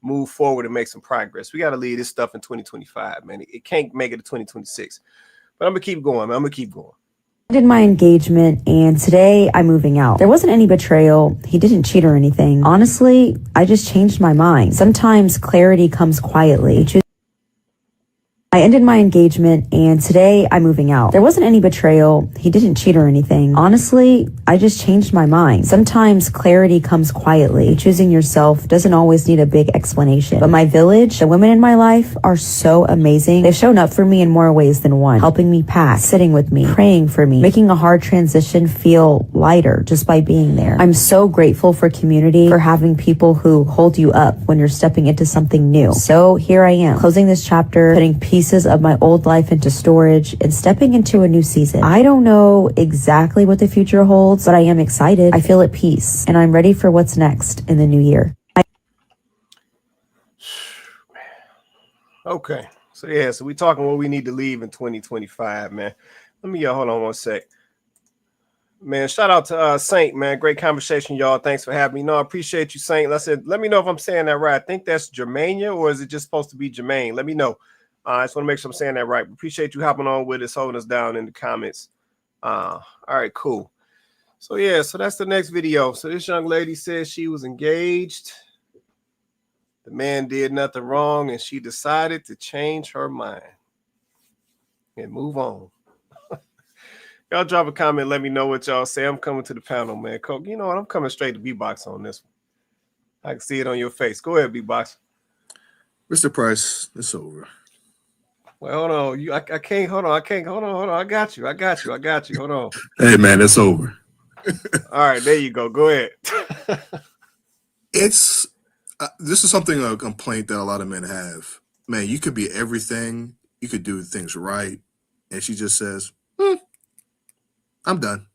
move forward and make some progress. We got to leave this stuff in 2025, man. It can't make it to 2026. But I'm going to keep going, man. I'm going to keep going. I did my engagement and today I'm moving out. There wasn't any betrayal. He didn't cheat or anything. Honestly, I just changed my mind. Sometimes clarity comes quietly. I ended my engagement and today I'm moving out. There wasn't any betrayal. He didn't cheat or anything. Honestly, I just changed my mind. Sometimes clarity comes quietly. Choosing yourself doesn't always need a big explanation. But my village, the women in my life are so amazing. They've shown up for me in more ways than one, helping me pass, sitting with me, praying for me, making a hard transition feel lighter just by being there. I'm so grateful for community, for having people who hold you up when you're stepping into something new. So here I am, closing this chapter, putting pieces of my old life into storage and stepping into a new season. I don't know exactly what the future holds, but I am excited. I feel at peace and I'm ready for what's next in the new year. Okay. So yeah, so we're talking what we need to leave in 2025, man. Let me hold on one sec. Man, shout out to Saint, man. Great conversation, y'all. Thanks for having me. No, I appreciate you, Saint. I said, let me know if I'm saying that right. I think that's Jermaine, or is it just supposed to be Jermaine? Let me know. I just want to make sure I'm saying that right. Appreciate you hopping on with us, holding us down in the comments. All right, cool. So yeah, so that's the next video. So this young lady says she was engaged. The man did nothing wrong, and she decided to change her mind and move on. Y'all drop a comment. Let me know what y'all say. I'm coming to the panel, man. Coke, you know what? I'm coming straight to B-Box on this one. I can see it on your face. Go ahead, B-Box. Mr. Price, it's over. Well, hold on. I can't. Hold on. I can't. Hold on. I got you. Hold on. Hey, man, it's over. All right, there you go. Go ahead. It's this is something, a complaint that a lot of men have. Man, you could be everything. You could do things right. And she just says, I'm done.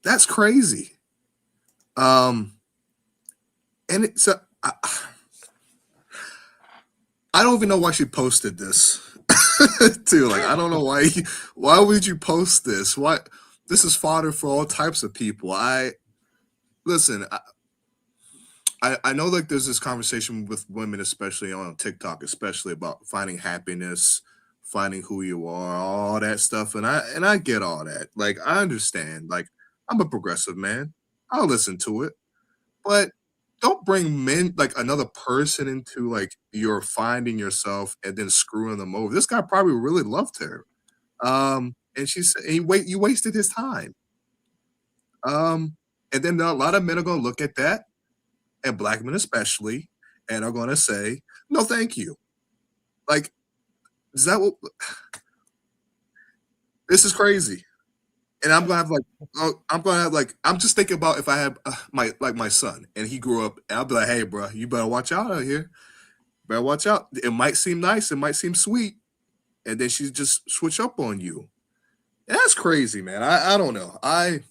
That's crazy. And it's I don't even know why she posted this too. Like, I don't know why would you post this? Why? This is fodder for all types of people. Listen, I know, like, there's this conversation with women, especially on TikTok, especially about finding happiness, finding who you are, all that stuff. And I get all that. Like, I understand. Like, I'm a progressive man. I'll listen to it. But don't bring men, like another person, into like you're finding yourself and then screwing them over. This guy probably really loved her. And you wasted his time. And then a lot of men are gonna look at that, and black men especially, and are gonna say, no, thank you. Like, is that what this is crazy? And I'm just thinking about if I had my son and he grew up, and I'll be like, hey, bro, you better watch out here. Better watch out. It might seem nice, it might seem sweet, and then she just switch up on you. That's crazy, man. I don't know. I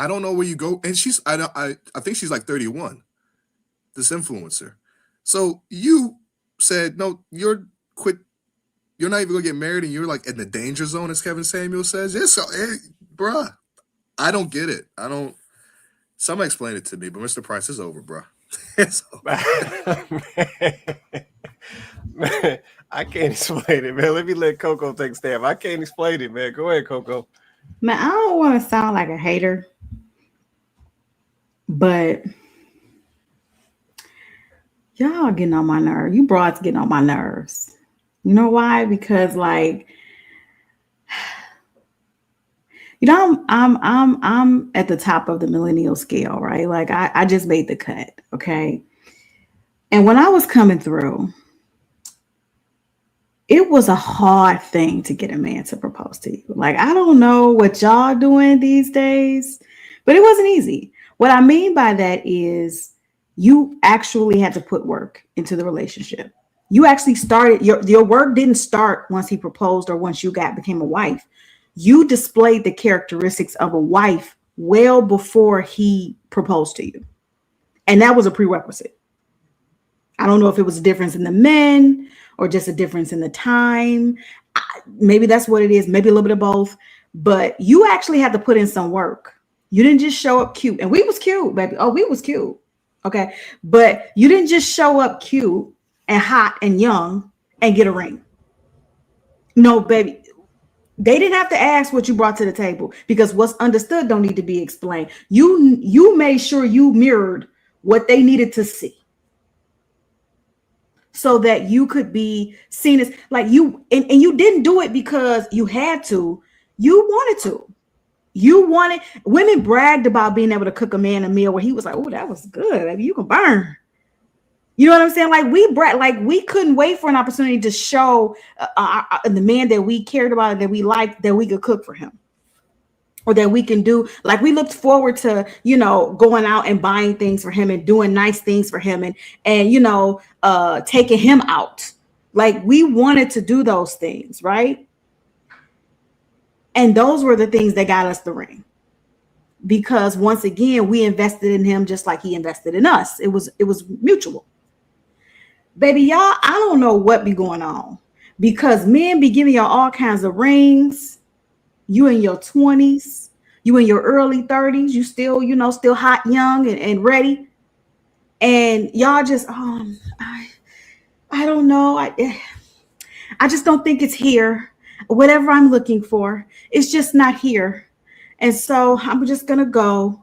don't know where you go. And I think she's like 31, this influencer. So you said, no, you're not even gonna get married, and you're like in the danger zone, as Kevin Samuel says. Bruh, I don't get it. Somebody explain it to me, but Mr. Price is over, bruh. Man, I can't explain it, man. Let me let Coco take stab. I can't explain it, man. Go ahead, Coco. Man, I don't want to sound like a hater, but y'all getting on my nerves. You broads getting on my nerves. You know why? Because like, you know, I'm at the top of the millennial scale, right? Like I just made the cut, okay? And when I was coming through, it was a hard thing to get a man to propose to you. Like, I don't know what y'all doing these days, but it wasn't easy. What I mean by that is you actually had to put work into the relationship. You actually started, your work didn't start once he proposed or once you became a wife. You displayed the characteristics of a wife well before he proposed to you. And that was a prerequisite. I don't know if it was a difference in the men or just a difference in the time. Maybe that's what it is. Maybe a little bit of both. But you actually had to put in some work. You didn't just show up cute. And we was cute, baby. Oh, we was cute. Okay. But you didn't just show up cute and hot and young and get a ring. No, baby. They didn't have to ask what you brought to the table, because what's understood don't need to be explained. You made sure you mirrored what they needed to see, so that you could be seen as like you, and you didn't do it because you had to. You wanted to. Women bragged about being able to cook a man a meal where he was like, oh, that was good. Like, you can burn. You know what I'm saying? Like we couldn't wait for an opportunity to show the man that we cared about, that we liked, that we could cook for him, or that we can do. Like, we looked forward to, going out and buying things for him and doing nice things for him and taking him out. Like, we wanted to do those things, right? And those were the things that got us the ring. Because once again, we invested in him just like he invested in us. It was mutual. Baby, y'all, I don't know what be going on, because men be giving y'all all kinds of rings. You in your 20s, you in your early 30s, you still, still hot, young, and ready. And y'all just, I don't know. I just don't think it's here. Whatever I'm looking for, it's just not here. And so I'm just going to go.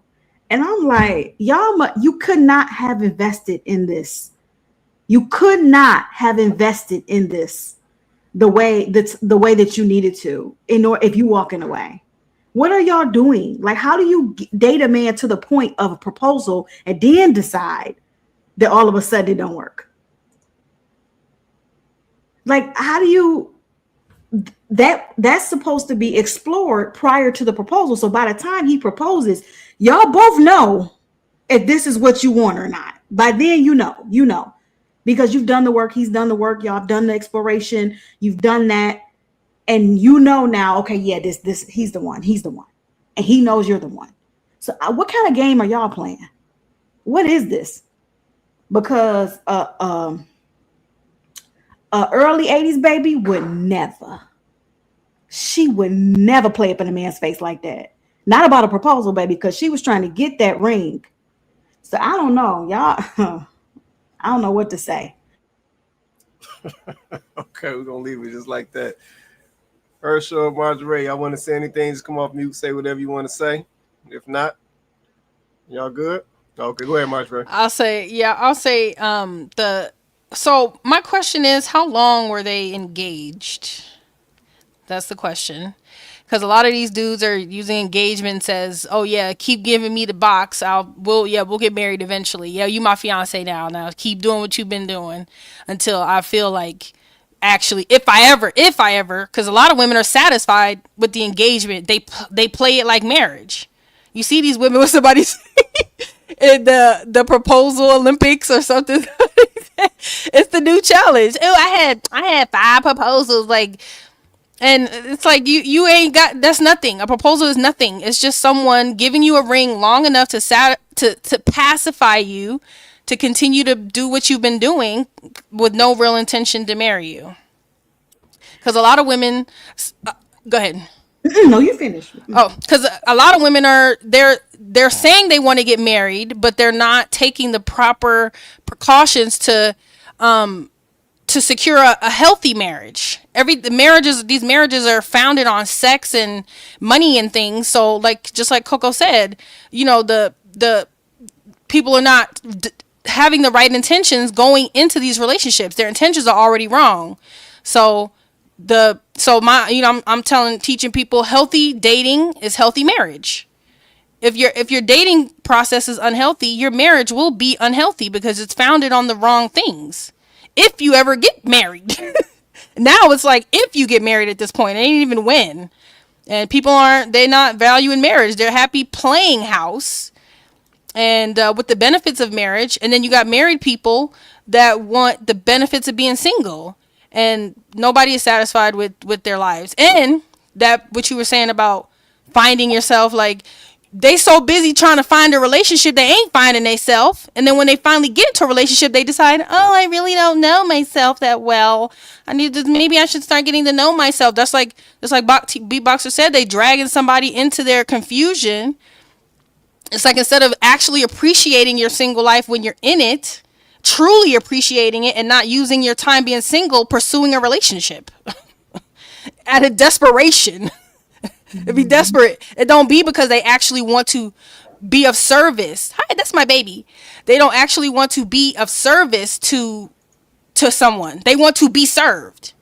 And I'm like, you could not have invested in this. You could not have invested in this the way that you needed to, if you walking away. What are y'all doing? Like, how do you date a man to the point of a proposal and then decide that all of a sudden it don't work? Like, how do you, that's supposed to be explored prior to the proposal. So by the time he proposes, y'all both know if this is what you want or not. By then, you know. Because you've done the work, he's done the work, y'all have done the exploration, you've done that, and now, okay, yeah, this he's the one, and he knows you're the one. So what kind of game are y'all playing? What is this? Because early 80s baby would never, she would never play up in a man's face like that. Not about a proposal, baby, because she was trying to get that ring. So I don't know, y'all. I don't know what to say. Okay, we're gonna leave it just like that. Herschel, Marjorie, y'all want to say anything? Just come off mute, say whatever you want to say. If not, y'all good? Okay, go ahead, Marjorie. I'll say so my question is, how long were they engaged? That's the question. Because a lot of these dudes are using engagement as, oh yeah, keep giving me the box. We'll get married eventually. Yeah, you my fiance now. Now keep doing what you've been doing until I feel like actually, if I ever, because a lot of women are satisfied with the engagement. They play it like marriage. You see these women with somebody in the proposal Olympics or something. It's the new challenge. Oh, I had 5 proposals, like. And it's like you ain't got, that's nothing. A proposal is nothing. It's just someone giving you a ring long enough to pacify you, to continue to do what you've been doing with no real intention to marry you. Because a lot of women, go ahead. No, you finish. Oh, because a lot of women they're saying they want to get married, but they're not taking the proper precautions to secure a healthy marriage. These marriages are founded on sex and money and things. So like, just like Coco said, the people are not having the right intentions going into these relationships. Their intentions are already wrong. So I'm teaching people healthy dating is healthy marriage. If your dating process is unhealthy, your marriage will be unhealthy because it's founded on the wrong things. If you ever get married. Now it's like, if you get married at this point, it ain't even when. And people they're not valuing marriage. They're happy playing house and with the benefits of marriage. And then you got married people that want the benefits of being single, and nobody is satisfied with their lives. And that, what you were saying about finding yourself, like, they so busy trying to find a relationship, they ain't finding themselves. And then when they finally get into a relationship, they decide, oh, I really don't know myself that well. Maybe I should start getting to know myself. That's like Beatboxer said, they dragging somebody into their confusion. It's like, instead of actually appreciating your single life when you're in it, truly appreciating it, and not using your time being single, pursuing a relationship out of desperation. It'd be desperate. It don't be because they actually want to be of service. Hi, that's my baby. They don't actually want to be of service to someone. They want to be served.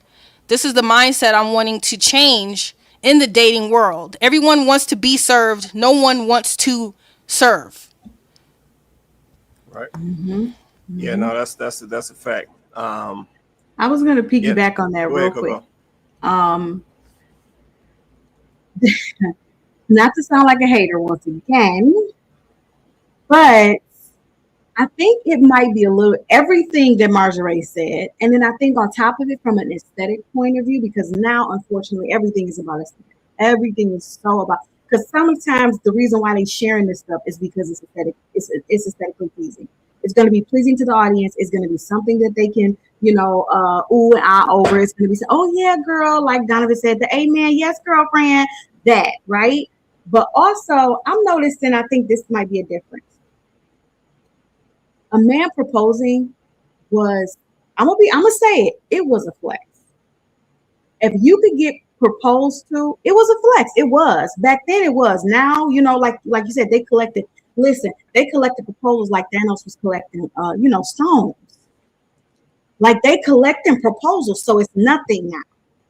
This is the mindset I'm wanting to change in the dating world. Everyone wants to be served. No one wants to serve. Right. Mm-hmm. Yeah, no, that's a fact. I was going to piggyback on that real quick. Not to sound like a hater once again, but I think it might be a little everything that Marjorie said. And then I think on top of it, from an aesthetic point of view, because now, unfortunately, everything is about aesthetic. Everything is so about, because sometimes the reason why they're sharing this stuff is because it's aesthetic. It's aesthetically pleasing. It's going to be pleasing to the audience. It's going to be something that they can, ooh and ah over. It's going to be, oh yeah, girl, like Donovan said, the amen, yes, girlfriend, that, right? But also, I'm noticing, I think this might be a difference. A man proposing was, I'm gonna say it was a flex. If you could get proposed to, it was a flex. It was. Back then it was. Now, like you said, they collected proposals like Thanos was collecting stones. Like, they collecting proposals, so it's nothing now.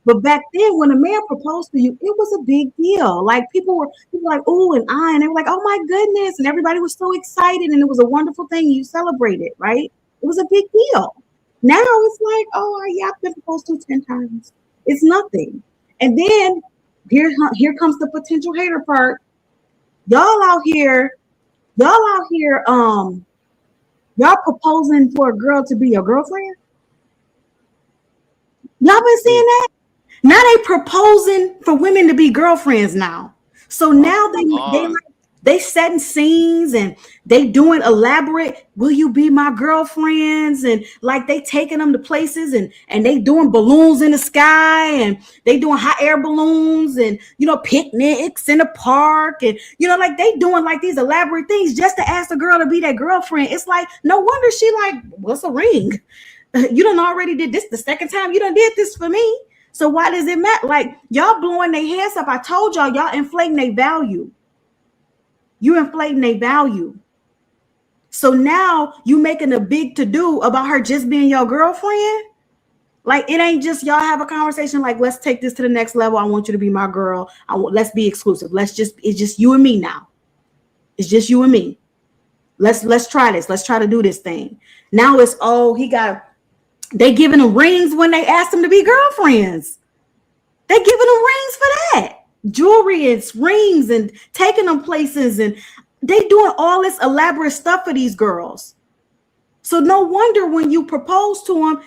But back then, when a man proposed to you, it was a big deal. Like, people were like, ooh and ah, and they were like, oh my goodness, and everybody was so excited, and it was a wonderful thing. You celebrated, right? It was a big deal. Now it's like, oh yeah, I've been proposed to 10 times. It's nothing. And then here comes the potential hater part. Y'all out here, y'all proposing for a girl to be your girlfriend. Y'all been seeing that? Now they proposing for women to be girlfriends now. So now they setting scenes and they doing elaborate, will you be my girlfriends? And like, they taking them to places and they doing balloons in the sky, and they doing hot air balloons and, picnics in the park. And, like, they doing like these elaborate things just to ask the girl to be their girlfriend. It's like, no wonder she like, what's a ring? You done already did this the second time you done did this for me. So why does it matter? Like, y'all blowing their heads up. I told y'all inflating their value. You inflating their value. So now you making a big to-do about her just being your girlfriend. Like, it ain't just y'all have a conversation like, let's take this to the next level. I want you to be my girl. Let's be exclusive. It's just you and me now. It's just you and me. Let's try this. Let's try to do this thing. Now it's, they giving them rings when they asked them to be girlfriends. They giving them rings for that. Jewelry and rings and taking them places, and they doing all this elaborate stuff for these girls. So no wonder when you propose to them,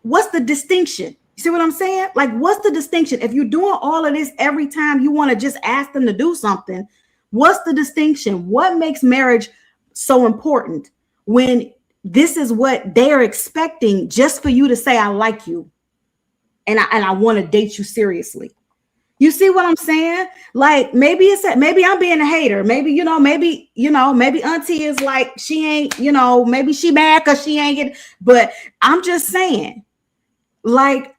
what's the distinction? You see what I'm saying? Like, what's the distinction? If you're doing all of this every time you want to just ask them to do something, what's the distinction? What makes marriage so important when this is what they're expecting just for you to say, I like you and I want to date you seriously? You see what I'm saying? Like, maybe I'm being a hater. Maybe auntie is like, she ain't, maybe she mad because she ain't get, but I'm just saying, like,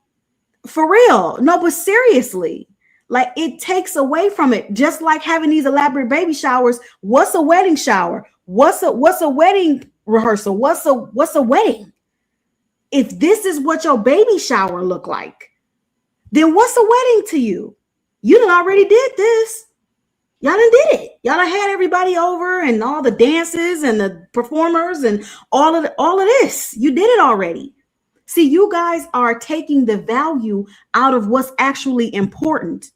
for real. No, but seriously, like, it takes away from it. Just like having these elaborate baby showers. What's a wedding shower? What's a wedding rehearsal? What's a wedding? If this is what your baby shower look like, then what's a wedding to you? You done already did this. Y'all done did it. Y'all done had everybody over and all the dances and the performers and all of this. You did it already. See, you guys are taking the value out of what's actually important.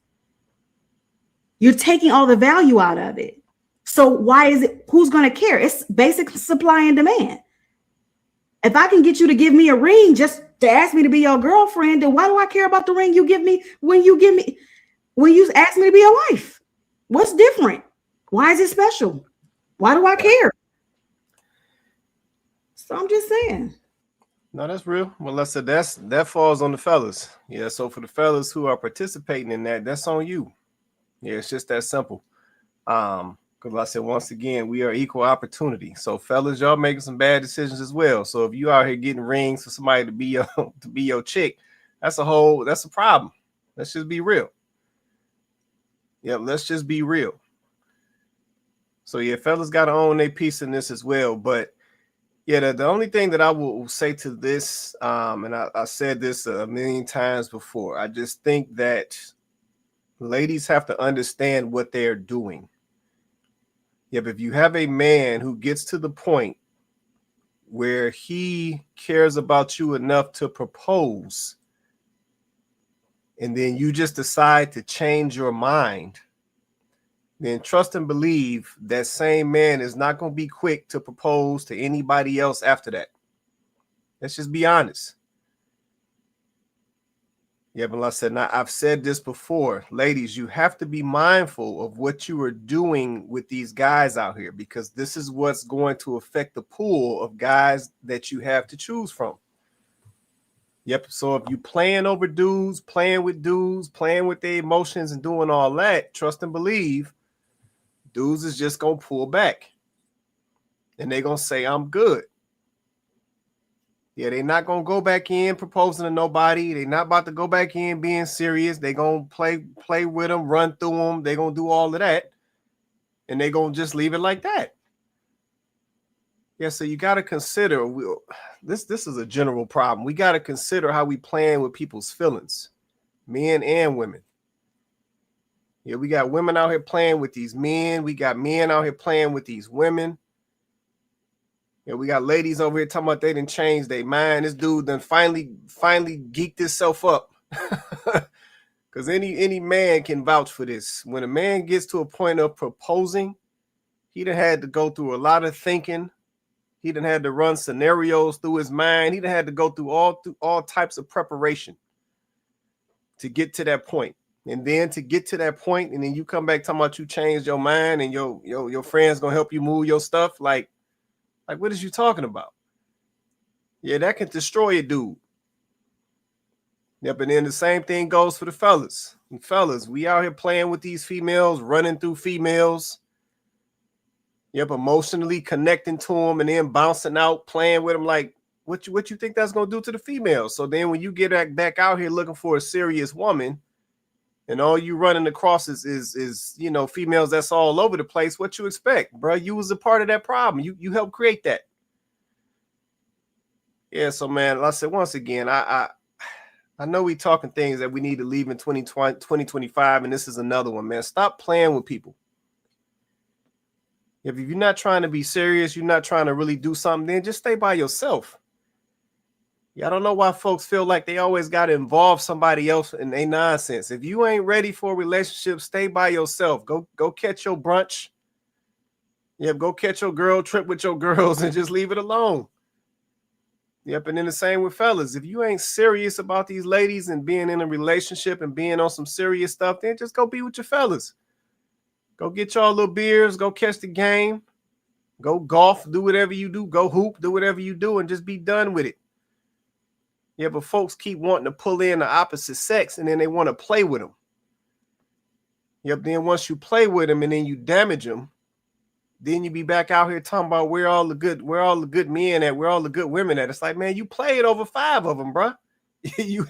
You're taking all the value out of it. So why is it? Who's going to care? It's basic supply and demand. If I can get you to give me a ring just to ask me to be your girlfriend, then why do I care about the ring you give me when you ask me to be your wife? What's different? Why is it special? Why do I care? So I'm just saying. No, that's real. Well, let's say that falls on the fellas. Yeah. So for the fellas who are participating in that, that's on you. Yeah, it's just that simple. Because I said, once again, we are equal opportunity. So fellas, y'all making some bad decisions as well. So if you out here getting rings for somebody to be your chick, that's a problem. Let's just be real. Yeah, let's just be real. So yeah, fellas got to own their piece in this as well. But yeah, the only thing that I will say to this, and I said this a million times before, I just think that ladies have to understand what they're doing. Yeah, but if you have a man who gets to the point where he cares about you enough to propose, and then you just decide to change your mind, then trust and believe that same man is not going to be quick to propose to anybody else after that. Let's just be honest. Yeah, but like I said, now I've said this before, ladies, you have to be mindful of what you are doing with these guys out here, because this is what's going to affect the pool of guys that you have to choose from. Yep. So if you playing over dudes, playing with their emotions and doing all that, trust and believe, dudes is just going to pull back. And they're going to say, I'm good. Yeah, they're not going to go back in proposing to nobody. They're not about to go back in being serious. They're going to play with them, run through them. They're going to do all of that. And they're going to just leave it like that. Yeah, so you got to consider, this is a general problem. We got to consider how we playing with people's feelings, men and women. Yeah, we got women out here playing with these men. We got men out here playing with these women. Yeah, we got ladies over here talking about they didn't change their mind. This dude done finally geeked himself up. Because any man can vouch for this. When a man gets to a point of proposing, he done had to go through a lot of thinking. He done had to run scenarios through his mind. He done had to go through all types of preparation to get to that point. And then to get to that point, and then you come back talking about you changed your mind and your friend's gonna help you move your stuff. Like what is you talking about? Yeah, that can destroy a dude. Yep, and then the same thing goes for the fellas. And fellas, we out here playing with these females, running through females. Yep, emotionally connecting to them and then bouncing out, playing with them like what you think that's gonna do to the females? So then when you get back out here looking for a serious woman, and all you running across is you know, females that's all over the place, what you expect, bro? You was a part of that problem. You helped create that. Yeah, so man, like I said, once again, I know we talking things that we need to leave in 2025, and this is another one, man. Stop playing with people. If you're not trying to be serious, you're not trying to really do something, then just stay by yourself. Yeah, I don't know why folks feel like they always got to involve somebody else in their nonsense. If you ain't ready for a relationship, stay by yourself. Go catch your brunch. Yeah, go catch your girl trip with your girls and just leave it alone. Yep, and then the same with fellas. If you ain't serious about these ladies and being in a relationship and being on some serious stuff, then just go be with your fellas. Go get y'all little beers, go catch the game, go golf, do whatever you do, go hoop, do whatever you do, and just be done with it. Yeah, but folks keep wanting to pull in the opposite sex, and then they want to play with them. Yep, then once you play with them and then you damage them, then you be back out here talking about where all the good men at, where all the good women at. It's like, man, you played over 5 of them, bro. you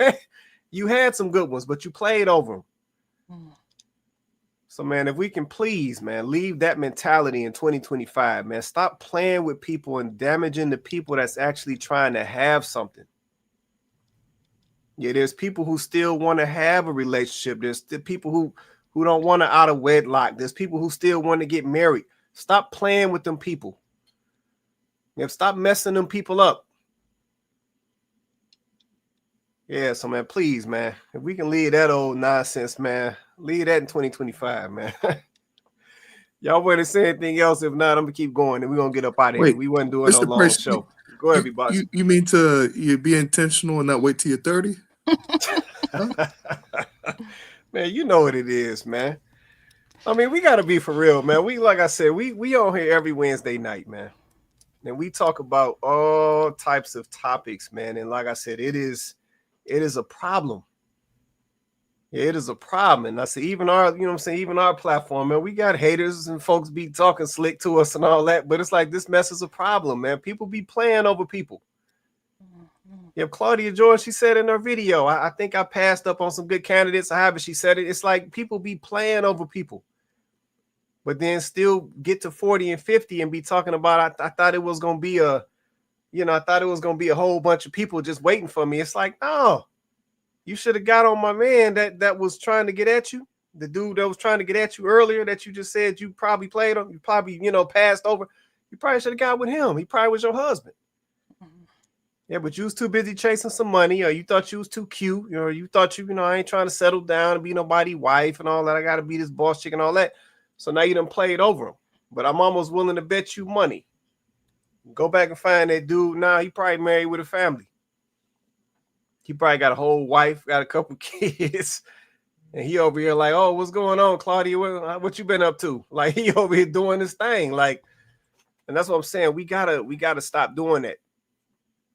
had some good ones, but you played over them. So, man, if we can please, man, leave that mentality in 2025, man. Stop playing with people and damaging the people that's actually trying to have something. Yeah, there's people who still want to have a relationship. There's the people who don't want to out of wedlock. There's people who still want to get married. Stop playing with them people. Yeah, stop messing them people up. Yeah, so, man, please, man, if we can leave that old nonsense, man, leave that in 2025, man. Y'all want to say anything else? If not, I'm going to keep going, and we're going to get up out of here. We wasn't doing no long show. Go ahead, everybody. You mean you be intentional and not wait till you're 30? Man, you know what it is, man. I mean, we got to be for real, man. We, like I said, we on here every Wednesday night, man. And we talk about all types of topics, man. And like I said, it is a problem. Yeah, it is a problem. And I say, even our, you know what I'm saying, even our platform, man, we got haters and folks be talking slick to us and all that. But it's like, this mess is a problem, man. People be playing over people. Yeah, Claudia Jordan, she said in her video, I think I passed up on some good candidates. However, she said it. It's like people be playing over people, but then still get to 40 and 50 and be talking about, I thought it was going to be a whole bunch of people just waiting for me. It's like, no, you should have got on my man that was trying to get at you. The dude that was trying to get at you earlier that you just said you probably played on, you probably, passed over. You probably should have got with him. He probably was your husband. Yeah, but you was too busy chasing some money, or you thought you was too cute, or you thought I ain't trying to settle down and be nobody's wife and all that. I got to be this boss chick and all that. So now you done played over him. But I'm almost willing to bet you money. Go back and find that dude. Now he probably married with a family. He probably got a whole wife, got a couple kids. And he over here like, oh, what's going on, Claudia? What you been up to? Like, he over here doing this thing. Like, and that's what I'm saying. We gotta stop doing that.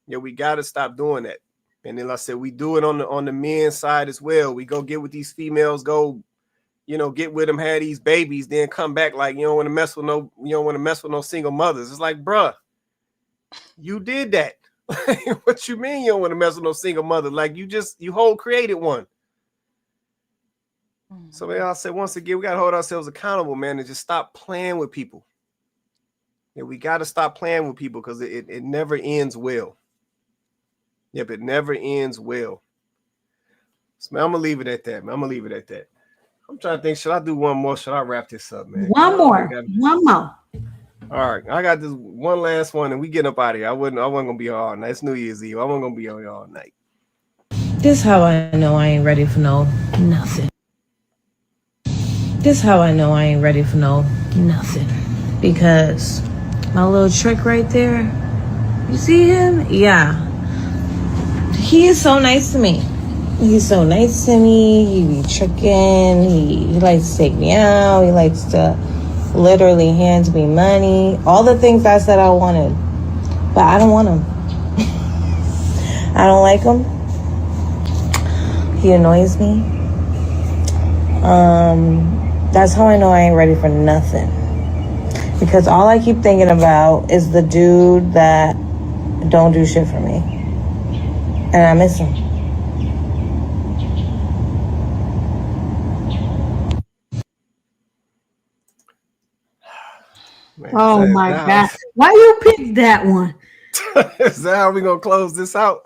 Yeah, we gotta stop doing that. And then like I said, we do it on the men's side as well. We go get with these females, go, get with them, have these babies, then come back like you don't want to mess with no single mothers. It's like, bruh, you did that. What you mean you don't want to mess with no single mother? Like you whole created one. So man, I said once again, we gotta hold ourselves accountable, man, and just stop playing with people. Yeah, we gotta stop playing with people because it never ends well. Yep, it never ends well. So man, I'm gonna leave it at that, man. I'm trying to think, should I do one more? Should I wrap this up, man? One more. All right, I got this one last one, and we get up out of here. I wasn't gonna be all night. It's New Year's Eve. I wasn't gonna be on here all night. This how I know I ain't ready for nothing. This how I know I ain't ready for nothing. Because my little trick right there, you see him? Yeah. He is so nice to me. He's so nice to me. He be tricking. He likes to take me out. He likes to literally hand me money. All the things I said I wanted. But I don't want him. I don't like him. He annoys me. That's how I know I ain't ready for nothing. Because all I keep thinking about is the dude that don't do shit for me. And I miss him. Man, Oh is my that- God. Why you picked that one? Is that how we gonna close this out?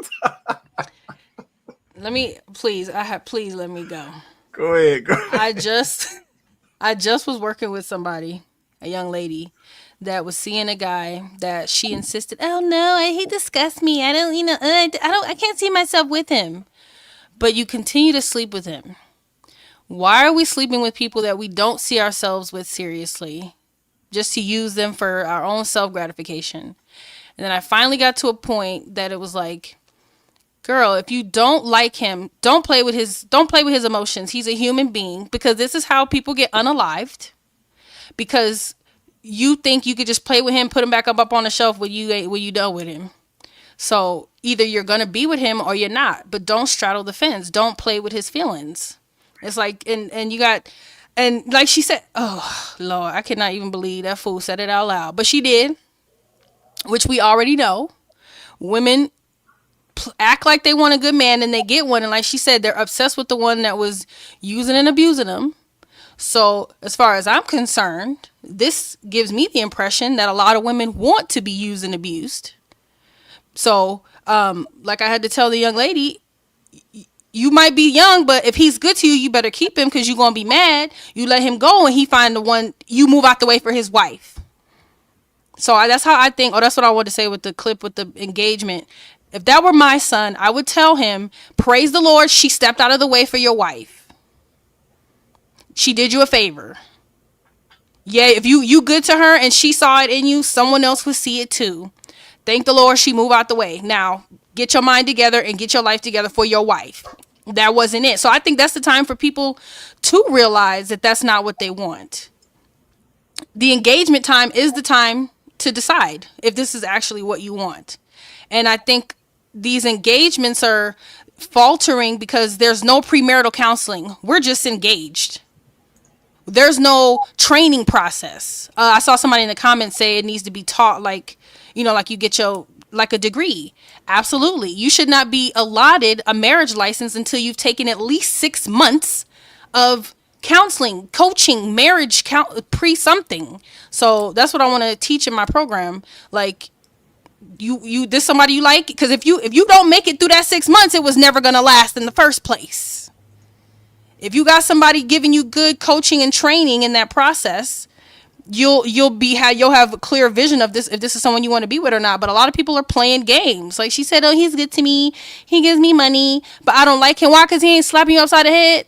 Let me please let me go. Go ahead. I just was working with somebody, a young lady, that was seeing a guy that she insisted, oh no, he disgusts me. I don't, I can't see myself with him. But you continue to sleep with him. Why are we sleeping with people that we don't see ourselves with seriously? Just to use them for our own self-gratification. And then I finally got to a point that it was like, girl, if you don't like him, don't play with his emotions. He's a human being, because this is how people get unalived. Because you think you could just play with him, put him back up on the shelf when you done with him. So either you're gonna be with him or you're not. But don't straddle the fence. Don't play with his feelings. It's like, and you got, and like she said, oh Lord, I cannot even believe that fool said it out loud. But she did, which we already know. Women act like they want a good man and they get one, and like she said, they're obsessed with the one that was using and abusing them. So as far as I'm concerned, this gives me the impression that a lot of women want to be used and abused. So like I had to tell the young lady, you might be young, but if he's good to you, you better keep him, because you're gonna be mad. You let him go and he find the one, you move out the way for his wife. So that's how I think, that's what I wanted to say with the clip with the engagement. If that were my son, I would tell him, praise the Lord, she stepped out of the way for your wife. She did you a favor. Yeah, if you good to her and she saw it in you, someone else would see it too. Thank the Lord she moved out the way. Now, get your mind together and get your life together for your wife. That wasn't it. So I think that's the time for people to realize that that's not what they want. The engagement time is the time to decide if this is actually what you want. And I think these engagements are faltering because there's no premarital counseling. We're just engaged. There's no training process. I saw somebody in the comments say it needs to be taught like you get a degree. Absolutely. You should not be allotted a marriage license until you've taken at least 6 months of counseling, coaching, marriage, pre-something. So that's what I want to teach in my program. Like, this somebody you like? Because if you don't make it through that 6 months, it was never going to last in the first place. If you got somebody giving you good coaching and training in that process, you'll have a clear vision of this, if this is someone you want to be with or not. But a lot of people are playing games. Like she said, oh, he's good to me, he gives me money, but I don't like him. Why? Because he ain't slapping you upside the head.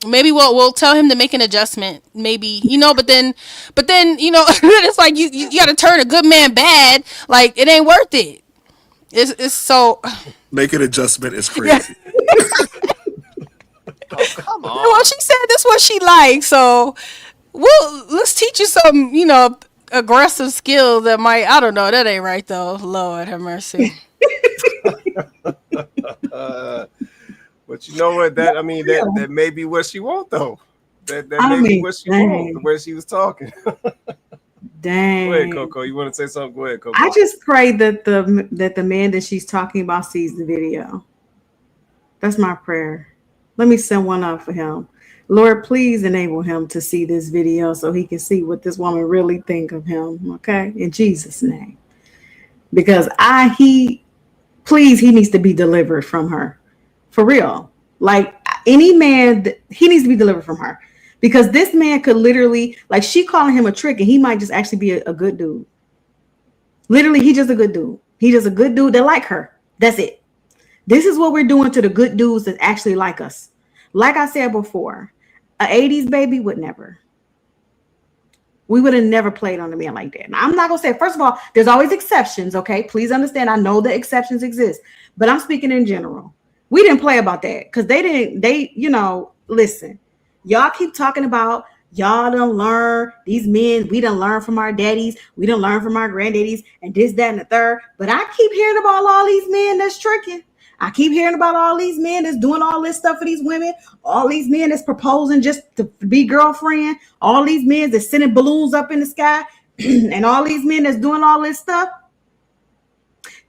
Maybe we'll tell him to make an adjustment. Maybe, but then it's like you got to turn a good man bad. Like, it ain't worth it. It's so make an adjustment is crazy. Oh, come on. Well, she said that's what she likes, so let's teach you some, aggressive skills that might, I don't know, that ain't right though. Lord have mercy. But you know what? That may be what she want though. That may be what she want, the way she was talking. Dang. Go ahead, Coco. You want to say something? Go ahead, Coco. I just pray that the man that she's talking about sees the video. That's my prayer. Let me send one up for him. Lord, please enable him to see this video so he can see what this woman really think of him. Okay, in Jesus' name, because he needs to be delivered from her, for real. Like any man, he needs to be delivered from her, because this man could literally, like, she calling him a trick, and he might just actually be a good dude. Literally, he's just a good dude. He just a good dude that like her. That's it. This is what we're doing to the good dudes that actually like us. Like I said before, an 80s baby would never. We would have never played on a man like that. Now, I'm not going to say, first of all, there's always exceptions, okay? Please understand, I know the exceptions exist, but I'm speaking in general. We didn't play about that because listen, y'all keep talking about y'all don't learn, these men, we done learn from our daddies, we done learn from our granddaddies, and this, that, and the third. But I keep hearing about all these men that's tricking. I keep hearing about all these men that's doing all this stuff for these women, all these men that's proposing just to be girlfriend, all these men that's sending balloons up in the sky, and all these men that's doing all this stuff.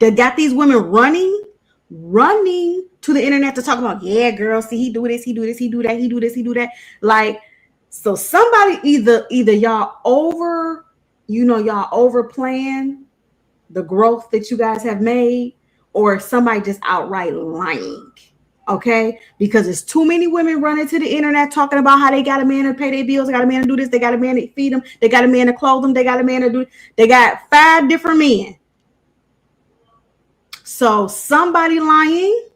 that got these women running to the internet to talk about, yeah, girl, see, he do this, he do this, he do that, he do this, he do that. Like, so somebody either y'all overplan the growth that you guys have made, or somebody just outright lying. Okay, because there's too many women running to the internet talking about how they got a man to pay their bills, they got a man to do this, they got a man to feed them, they got a man to clothe them, they got a man to do, they got 5 different men. So somebody lying,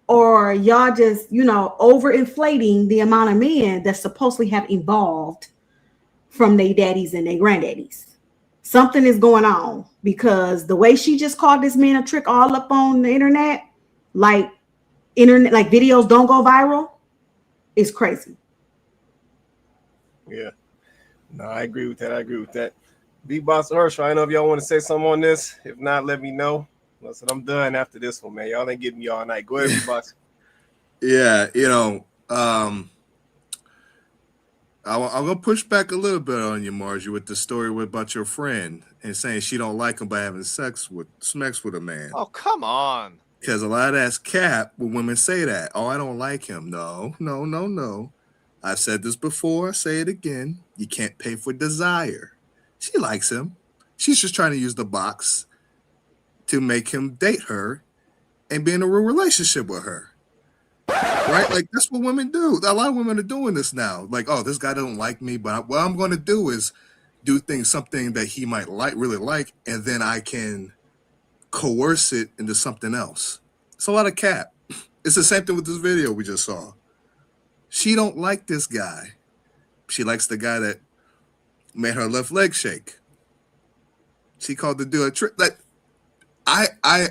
or y'all just, overinflating the amount of men that supposedly have evolved from their daddies and their granddaddies. Something is going on, because the way she just called this man a trick all up on the internet, like videos don't go viral, is crazy. Yeah. No, I agree with that. Big Boss Herschel, I don't know if y'all want to say something on this. If not, let me know. Listen, I'm done after this one, man. Y'all ain't getting me all night. Go ahead, Big Boss. Yeah, I'm gonna push back a little bit on you, Margie, with the story about your friend and saying she don't like him by having sex with a man. Oh, come on. Because a lot of that's cap when women say that. Oh, I don't like him. No. I've said this before. Say it again. You can't pay for desire. She likes him. She's just trying to use the box to make him date her and be in a real relationship with her. Right? Like, that's what women do. A lot of women are doing this now. Like, oh, this guy doesn't like me, but what I'm going to do is do something that he might really like, and then I can coerce it into something else. It's a lot of cap. It's the same thing with this video we just saw. She don't like this guy. She likes the guy that made her left leg shake. She called the dude a trick. Like, I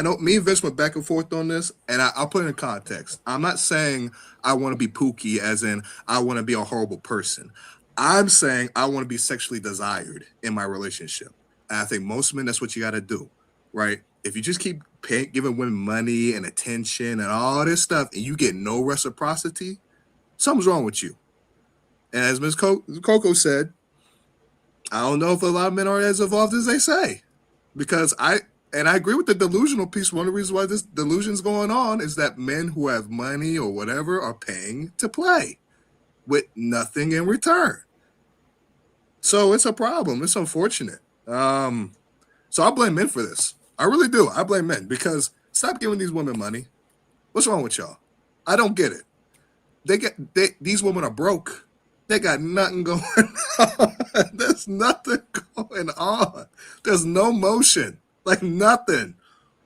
know me and Vince went back and forth on this, and I'll put it in context. I'm not saying I want to be Pookie, as in I want to be a horrible person. I'm saying I want to be sexually desired in my relationship. And I think most men, that's what you got to do, right? If you just keep giving women money and attention and all this stuff, and you get no reciprocity, something's wrong with you. And as Ms. Coco said, I don't know if a lot of men are as evolved as they say, because I agree with the delusional piece. One of the reasons why this delusion's going on is that men who have money or whatever are paying to play with nothing in return. So it's a problem. It's unfortunate. So I blame men for this. I really do. I blame men, because stop giving these women money. What's wrong with y'all? I don't get it. These women are broke. They got nothing going on. There's nothing going on. There's no motion. Like, nothing.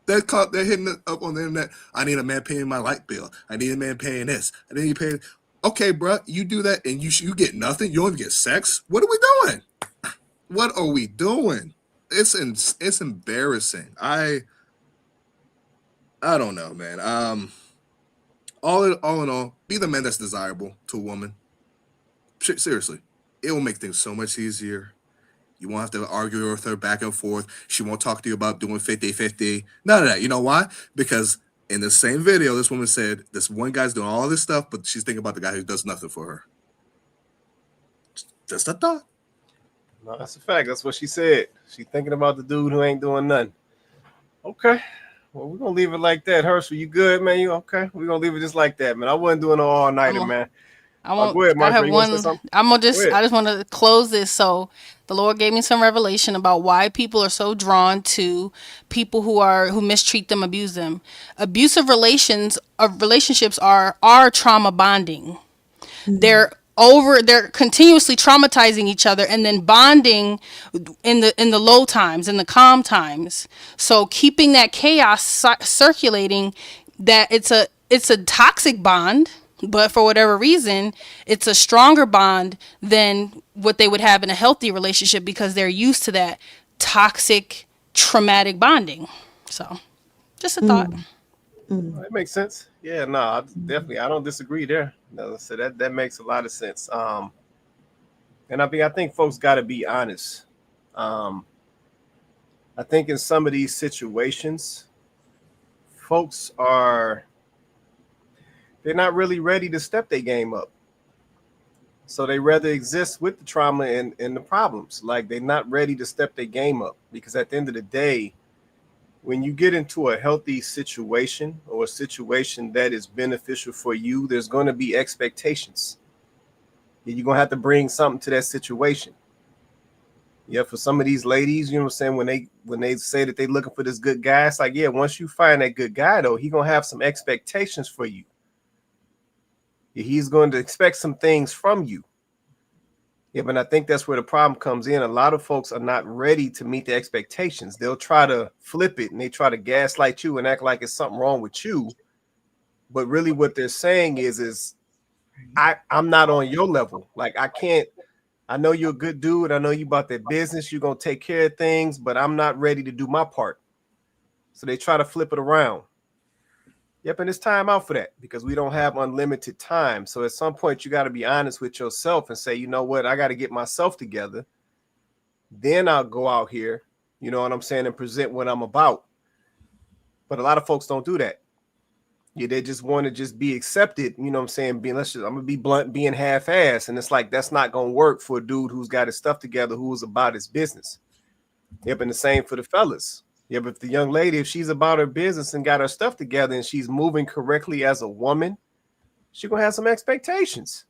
They're hitting it up on the internet. I need a man paying my light bill. I need a man paying this. I need you paying. Okay, bro, you do that and you get nothing. You don't even get sex. What are we doing? What are we doing? It's embarrassing. I don't know, man. All in all, be the man that's desirable to a woman. Seriously, it will make things so much easier. You won't have to argue with her back and forth. She won't talk to you about doing 50-50. None of that. You know why? Because in the same video, this woman said this one guy's doing all this stuff, but she's thinking about the guy who does nothing for her. Just a thought. No, that's a fact. That's what she said. She's thinking about the dude who ain't doing nothing. Okay. Well, we're going to leave it like that. Herschel, you good, man? You okay? We're going to leave it just like that, man. I wasn't doing no all-nighter, man. I just want to close this. So the Lord gave me some revelation about why people are so drawn to people who mistreat them, abuse them. Abusive relationships are trauma bonding. Mm-hmm. They're continuously traumatizing each other and then bonding in the low times, in the calm times. So keeping that chaos circulating, that it's a toxic bond. But for whatever reason, it's a stronger bond than what they would have in a healthy relationship, because they're used to that toxic, traumatic bonding. So, just a thought. That makes sense. Yeah, no, definitely. I don't disagree there. No, so that makes a lot of sense. And I think folks got to be honest. I think in some of these situations, folks they're not really ready to step their game up. So they rather exist with the trauma and the problems. Like, they're not ready to step their game up, because at the end of the day, when you get into a healthy situation or a situation that is beneficial for you, there's going to be expectations. You're going to have to bring something to that situation. Yeah, for some of these ladies, you know what I'm saying, when they say that they're looking for this good guy, it's like, yeah, once you find that good guy, though, he's going to have some expectations for you. He's going to expect some things from you. Yeah, but I think that's where the problem comes in. A lot of folks are not ready to meet the expectations. They'll try to flip it and they try to gaslight you and act like it's something wrong with you. But really what they're saying is I'm not on your level. Like, I know you're a good dude. I know you about that business. You're going to take care of things, but I'm not ready to do my part. So they try to flip it around. Yep, and it's time out for that because we don't have unlimited time. So at some point, you got to be honest with yourself and say, you know what, I got to get myself together. Then I'll go out here, you know what I'm saying, and present what I'm about. But a lot of folks don't do that. Yeah, they just want to just be accepted, you know what I'm saying, I'm going to be blunt, being half-assed. And it's like, that's not going to work for a dude who's got his stuff together, who's about his business. Yep, and the same for the fellas. Yeah, but if the young lady, if she's about her business and got her stuff together and she's moving correctly as a woman, she's going to have some expectations.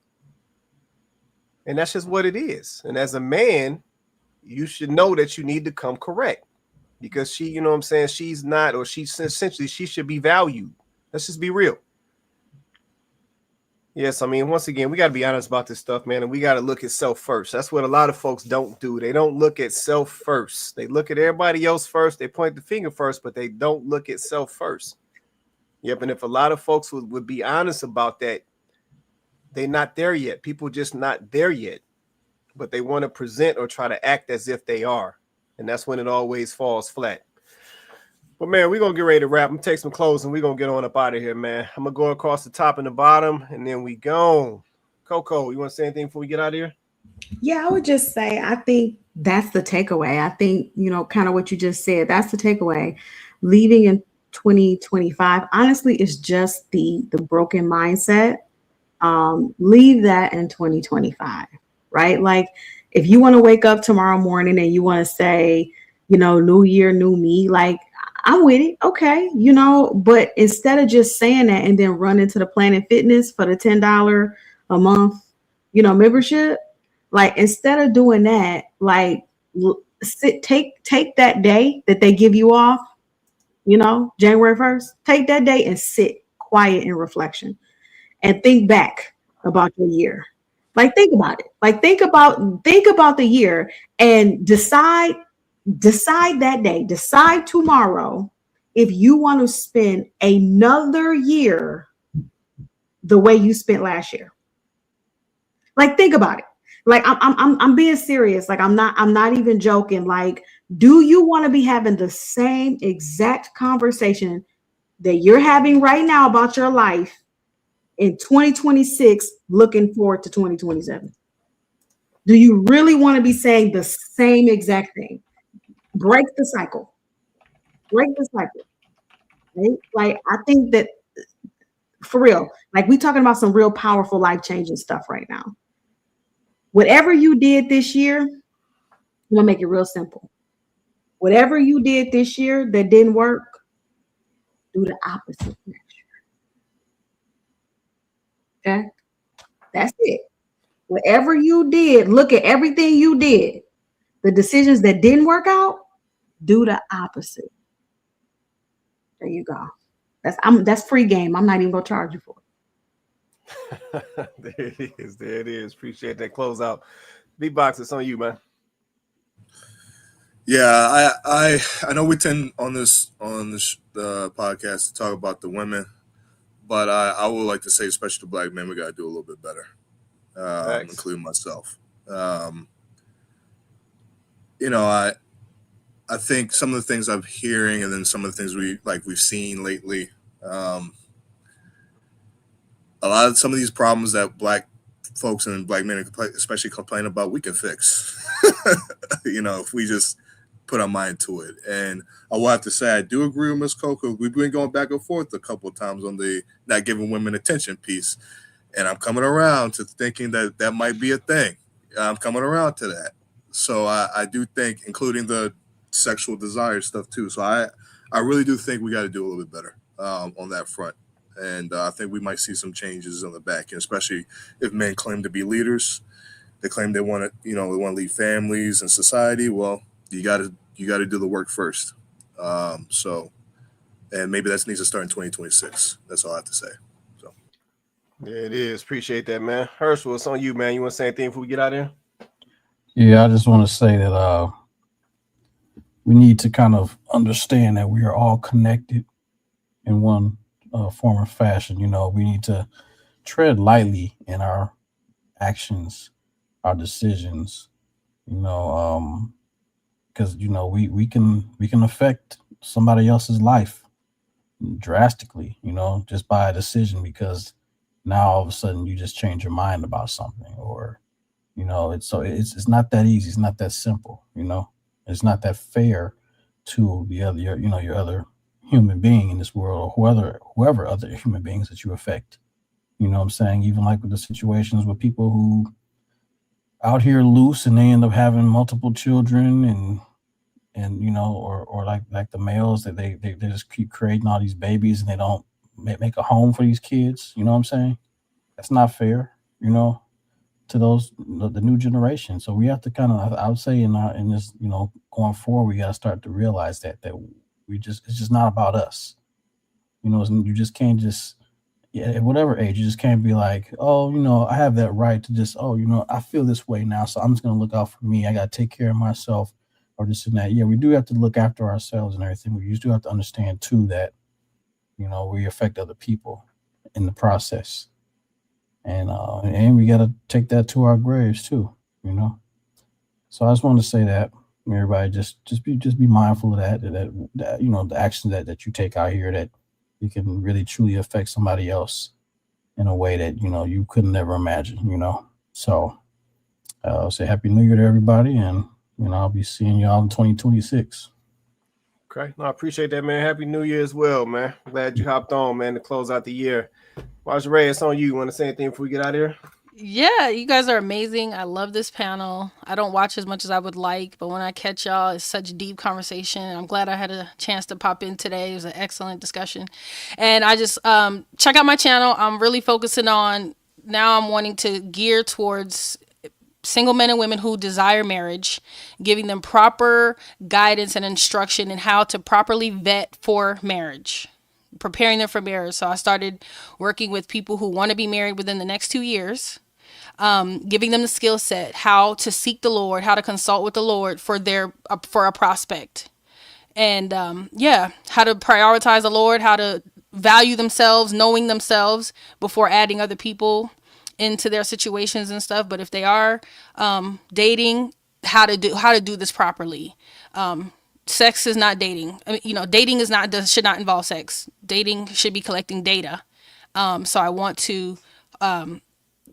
And that's just what it is. And as a man, you should know that you need to come correct because she, you know what I'm saying, she's not, or she's essentially, she should be valued. Let's just be real. Yes, I mean, once again, we got to be honest about this stuff, man, and we got to look at self first. That's what a lot of folks don't do. They don't look at self first. They look at everybody else first. They point the finger first, but they don't look at self first. Yep, and if a lot of folks would be honest about that, they're not there yet. People just not there yet, but they want to present or try to act as if they are, and that's when it always falls flat. But, man, we're going to get ready to wrap. I'm going to take some clothes and we're going to get on up out of here, man. I'm going to go across the top and the bottom, and then we go. Coco, you want to say anything before we get out of here? Yeah, I would just say, I think that's the takeaway. I think, you know, kind of what you just said, that's the takeaway. Leaving in 2025, honestly, is just the broken mindset. Leave that in 2025, right? Like, if you want to wake up tomorrow morning and you want to say, you know, new year, new me, like, I'm with it. Okay. You know, but instead of just saying that and then run into the Planet Fitness for the $10 a month, you know, membership, like, instead of doing that, like, take that day that they give you off, you know, January 1st, take that day and sit quiet in reflection and think back about your year. Like, think about it. Like, think about the year and decide that day, decide tomorrow if you want to spend another year the way you spent last year. Like, think about it. Like, I'm being serious. Like, I'm not even joking. Like, do you want to be having the same exact conversation that you're having right now about your life in 2026, looking forward to 2027? Do you really want to be saying the same exact thing? Break the cycle. Right? Like, I think that, for real, like, we talking about some real powerful life-changing stuff right now. Whatever you did this year, I'm gonna make it real simple. Whatever you did this year that didn't work, do the opposite next year. Okay? That's it. Whatever you did, look at everything you did. The decisions that didn't work out, do the opposite. There you go. That's free game. I'm not even gonna charge you for it. There it is. Appreciate that closeout. B-Box, it's on you, man. Yeah, I know we tend on this podcast to talk about the women, but I would like to say, especially the black men, we got to do a little bit better, including myself. You know, I think some of the things I'm hearing, and then some of the things we've seen lately, some of these problems that black folks and black men especially complain about, we can fix. You know, if we just put our mind to it. And I will have to say, I do agree with Ms. Coco. We've been going back and forth a couple of times on the not giving women attention piece, and I'm coming around to thinking that might be a thing. I'm coming around to that. So I do think, including the sexual desire stuff too. So I I really do think we got to do a little bit better on that front. And I think we might see some changes on the back end, especially if men claim to be leaders. They claim they want to, they want to lead families and society. Well, you got to do the work first. And maybe that needs to start in 2026. That's all I have to say. So, yeah, it is. Appreciate that, man. Herschel, it's on you, man. You want to say anything before we get out of here? Yeah, I just want to say that we need to kind of understand that we are all connected in one form or fashion. We need to tread lightly in our actions, our decisions, because we can affect somebody else's life drastically, just by a decision, because now all of a sudden you just change your mind about something, or it's not that easy. It's not that simple. It's not that fair to the other, your other human being in this world, or whoever other human beings that you affect. You know what I'm saying? Even like with the situations with people who out here loose and they end up having multiple children and or like the males that they just keep creating all these babies and they don't make a home for these kids. You know what I'm saying? That's not fair, to the new generation. So we have to kind of, I would say in this, going forward, we got to start to realize that it's just not about us. You just can't just, at whatever age, you just can't be like, oh, I have that right to just, I feel this way now, so I'm just going to look out for me. I got to take care of myself, or this and that. Yeah, we do have to look after ourselves and everything. We do have to understand too that, we affect other people in the process. And we got to take that to our graves too, So I just wanted to say that everybody just be mindful of that the actions that you take out here, that you can really truly affect somebody else in a way that, you could never imagine, So I'll say Happy New Year to everybody, and, I'll be seeing y'all in 2026. Okay. No, I appreciate that, man. Happy New Year as well, man. Glad you hopped on, man, to close out the year. Marjorie, it's on you. You want to say anything before we get out of here? Yeah, you guys are amazing. I love this panel. I don't watch as much as I would like, but when I catch y'all, it's such deep conversation. I'm glad I had a chance to pop in today. It was an excellent discussion. And I just check out my channel. I'm really focusing on, now I'm wanting to gear towards single men and women who desire marriage, giving them proper guidance and instruction in how to properly vet for marriage, preparing them for marriage. So I started working with people who want to be married within the next 2 years, giving them the skill set, how to seek the Lord, how to consult with the Lord for a prospect. And how to prioritize the Lord, how to value themselves, knowing themselves before adding other people into their situations and stuff. But if they are dating, how to do this properly. Sex is not dating. Dating should not involve sex. Dating should be collecting data. So I want to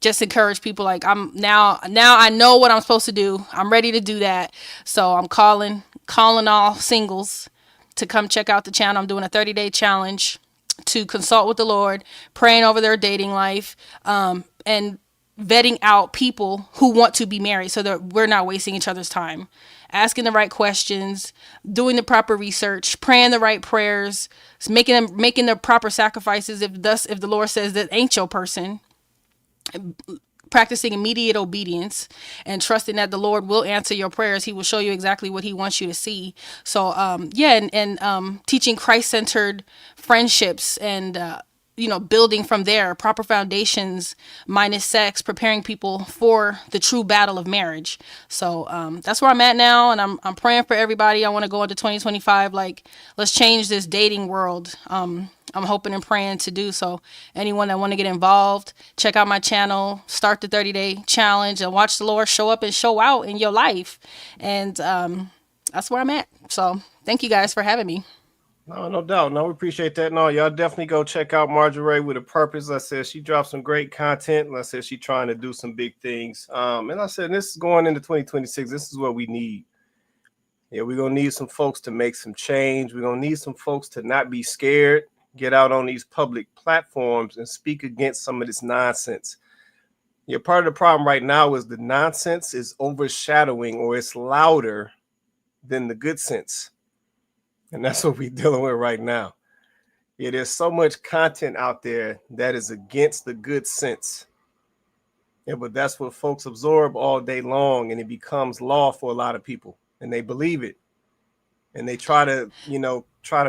just encourage people, like, I'm now I know what I'm supposed to do. I'm ready to do that. So I'm calling all singles to come check out the channel. I'm doing a 30-day challenge to consult with the Lord, praying over their dating life, and vetting out people who want to be married so that we're not wasting each other's time. Asking the right questions, doing the proper research, praying the right prayers, making the proper sacrifices if the Lord says that ain't your person. Practicing immediate obedience and trusting that the Lord will answer your prayers. He will show you exactly what he wants you to see. So and teaching Christ-centered friendships and building from there, proper foundations minus sex, preparing people for the true battle of marriage. So that's where I'm at now, and I'm praying for everybody. I want to go into 2025 like, let's change this dating world. I'm hoping and praying to do so. Anyone that want to get involved, check out my channel, start the 30-day challenge, and watch the Lord show up and show out in your life. And that's where I'm at. So thank you guys for having me. No doubt. No, we appreciate that. No, y'all definitely go check out Marjorie with a purpose. Like I said, she dropped some great content. Like I said, she's trying to do some big things. And I said, this is going into 2026. This is what we need. Yeah, we're going to need some folks to make some change. We're going to need some folks to not be scared, get out on these public platforms and speak against some of this nonsense. Yeah, part of the problem right now is the nonsense is overshadowing, or it's louder than the good sense. And that's what we're dealing with right now. Yeah, there's so much content out there that is against the good sense. Yeah, but that's what folks absorb all day long, and it becomes law for a lot of people, and they believe it. And they try to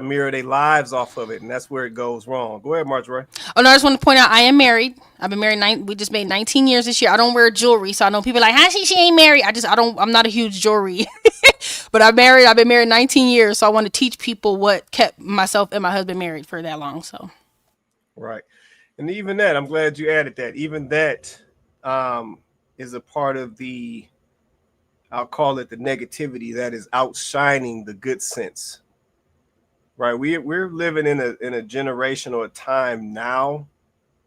mirror their lives off of it, and that's where it goes wrong. Go ahead, Marjorie. Oh no, I just want to point out I am married. I've been married we just made 19 years this year. I don't wear jewelry, so I know people are like, how she ain't married. I'm not a huge jewelry. But I've been married 19 years, so I want to teach people what kept myself and my husband married for that long. So right. And even that, I'm glad you added that. Even that is a part of the, I'll call it the negativity that is outshining the good sense. Right. We're living in a generation or a time now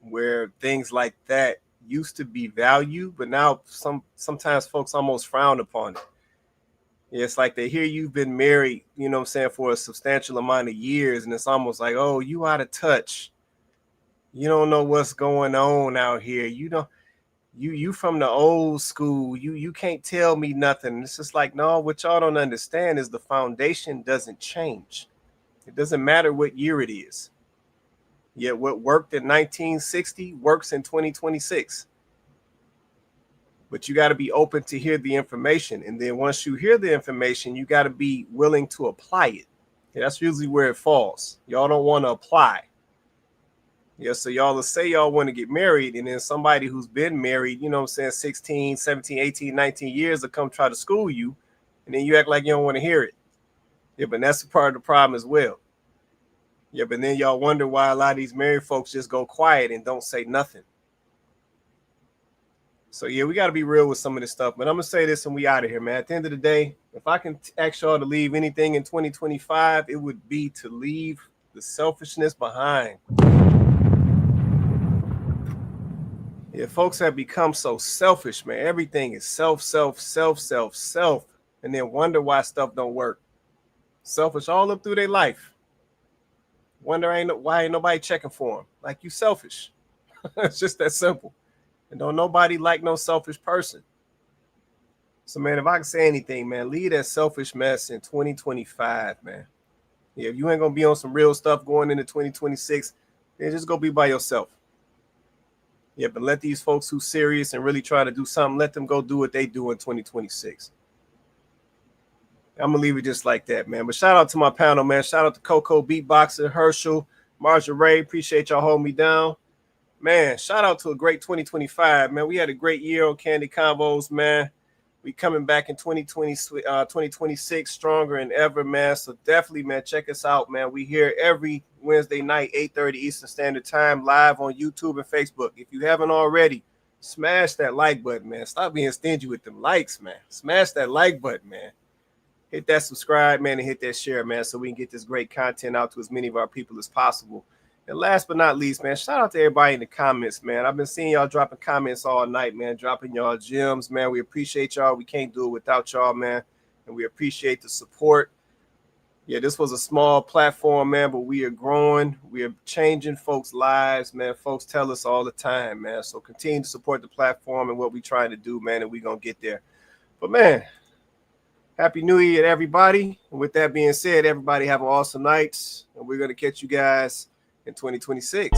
where things like that used to be valued, but now sometimes folks almost frown upon it. It's like they hear you've been married, you know what I'm saying, for a substantial amount of years, and it's almost like, oh, you out of touch. You don't know what's going on out here. You from the old school. You can't tell me nothing. It's just like, no, what y'all don't understand is the foundation doesn't change. It doesn't matter what year it is. Yet what worked in 1960 works in 2026. But you got to be open to hear the information. And then once you hear the information, you got to be willing to apply it. Yeah, that's usually where it falls. Y'all don't want to apply. Yeah, so y'all will say y'all want to get married, and then somebody who's been married, you know what I'm saying, 16, 17, 18, 19 years will come try to school you, and then you act like you don't want to hear it. Yeah, but that's part of the problem as well. Yeah, but then y'all wonder why a lot of these married folks just go quiet and don't say nothing. So, yeah, we got to be real with some of this stuff. But I'm going to say this and we out of here, man. At the end of the day, if I can ask y'all to leave anything in 2025, it would be to leave the selfishness behind. Yeah, folks have become so selfish, man. Everything is self, and then wonder why stuff don't work. Selfish all up through their life. Wonder why ain't nobody checking for them. Like, you selfish. It's just that simple. And don't nobody like no selfish person. So, man, if I can say anything, man, leave that selfish mess in 2025, man. Yeah, if you ain't going to be on some real stuff going into 2026, then just go be by yourself. Yeah, but let these folks who's serious and really try to do something, let them go do what they do in 2026. I'm going to leave it just like that, man. But shout out to my panel, man. Shout out to Coco, Beatboxer, Herschel, Marjorie. Appreciate y'all holding me down. Man, shout out to a great 2025, man. We had a great year on Candy Combos, man. We coming back in 2026 stronger than ever, man. So definitely, man, check us out, man. We here every Wednesday night, 8:30 Eastern Standard Time, live on YouTube and Facebook. If you haven't already, smash that like button, man. Stop being stingy with them likes, man. Smash that like button, man. Hit that subscribe, man, and hit that share, man, so we can get this great content out to as many of our people as possible. And last but not least, man, shout out to everybody in the comments, man. I've been seeing y'all dropping comments all night, man, dropping y'all gems, man. We appreciate y'all. We can't do it without y'all, man. And we appreciate the support. Yeah, this was a small platform, man, but we are growing. We are changing folks' lives, man. Folks tell us all the time, man. So continue to support the platform and what we're trying to do, man, and we're going to get there. But, man, Happy New Year to everybody. And with that being said, everybody have an awesome night. And we're going to catch you guys in 2026.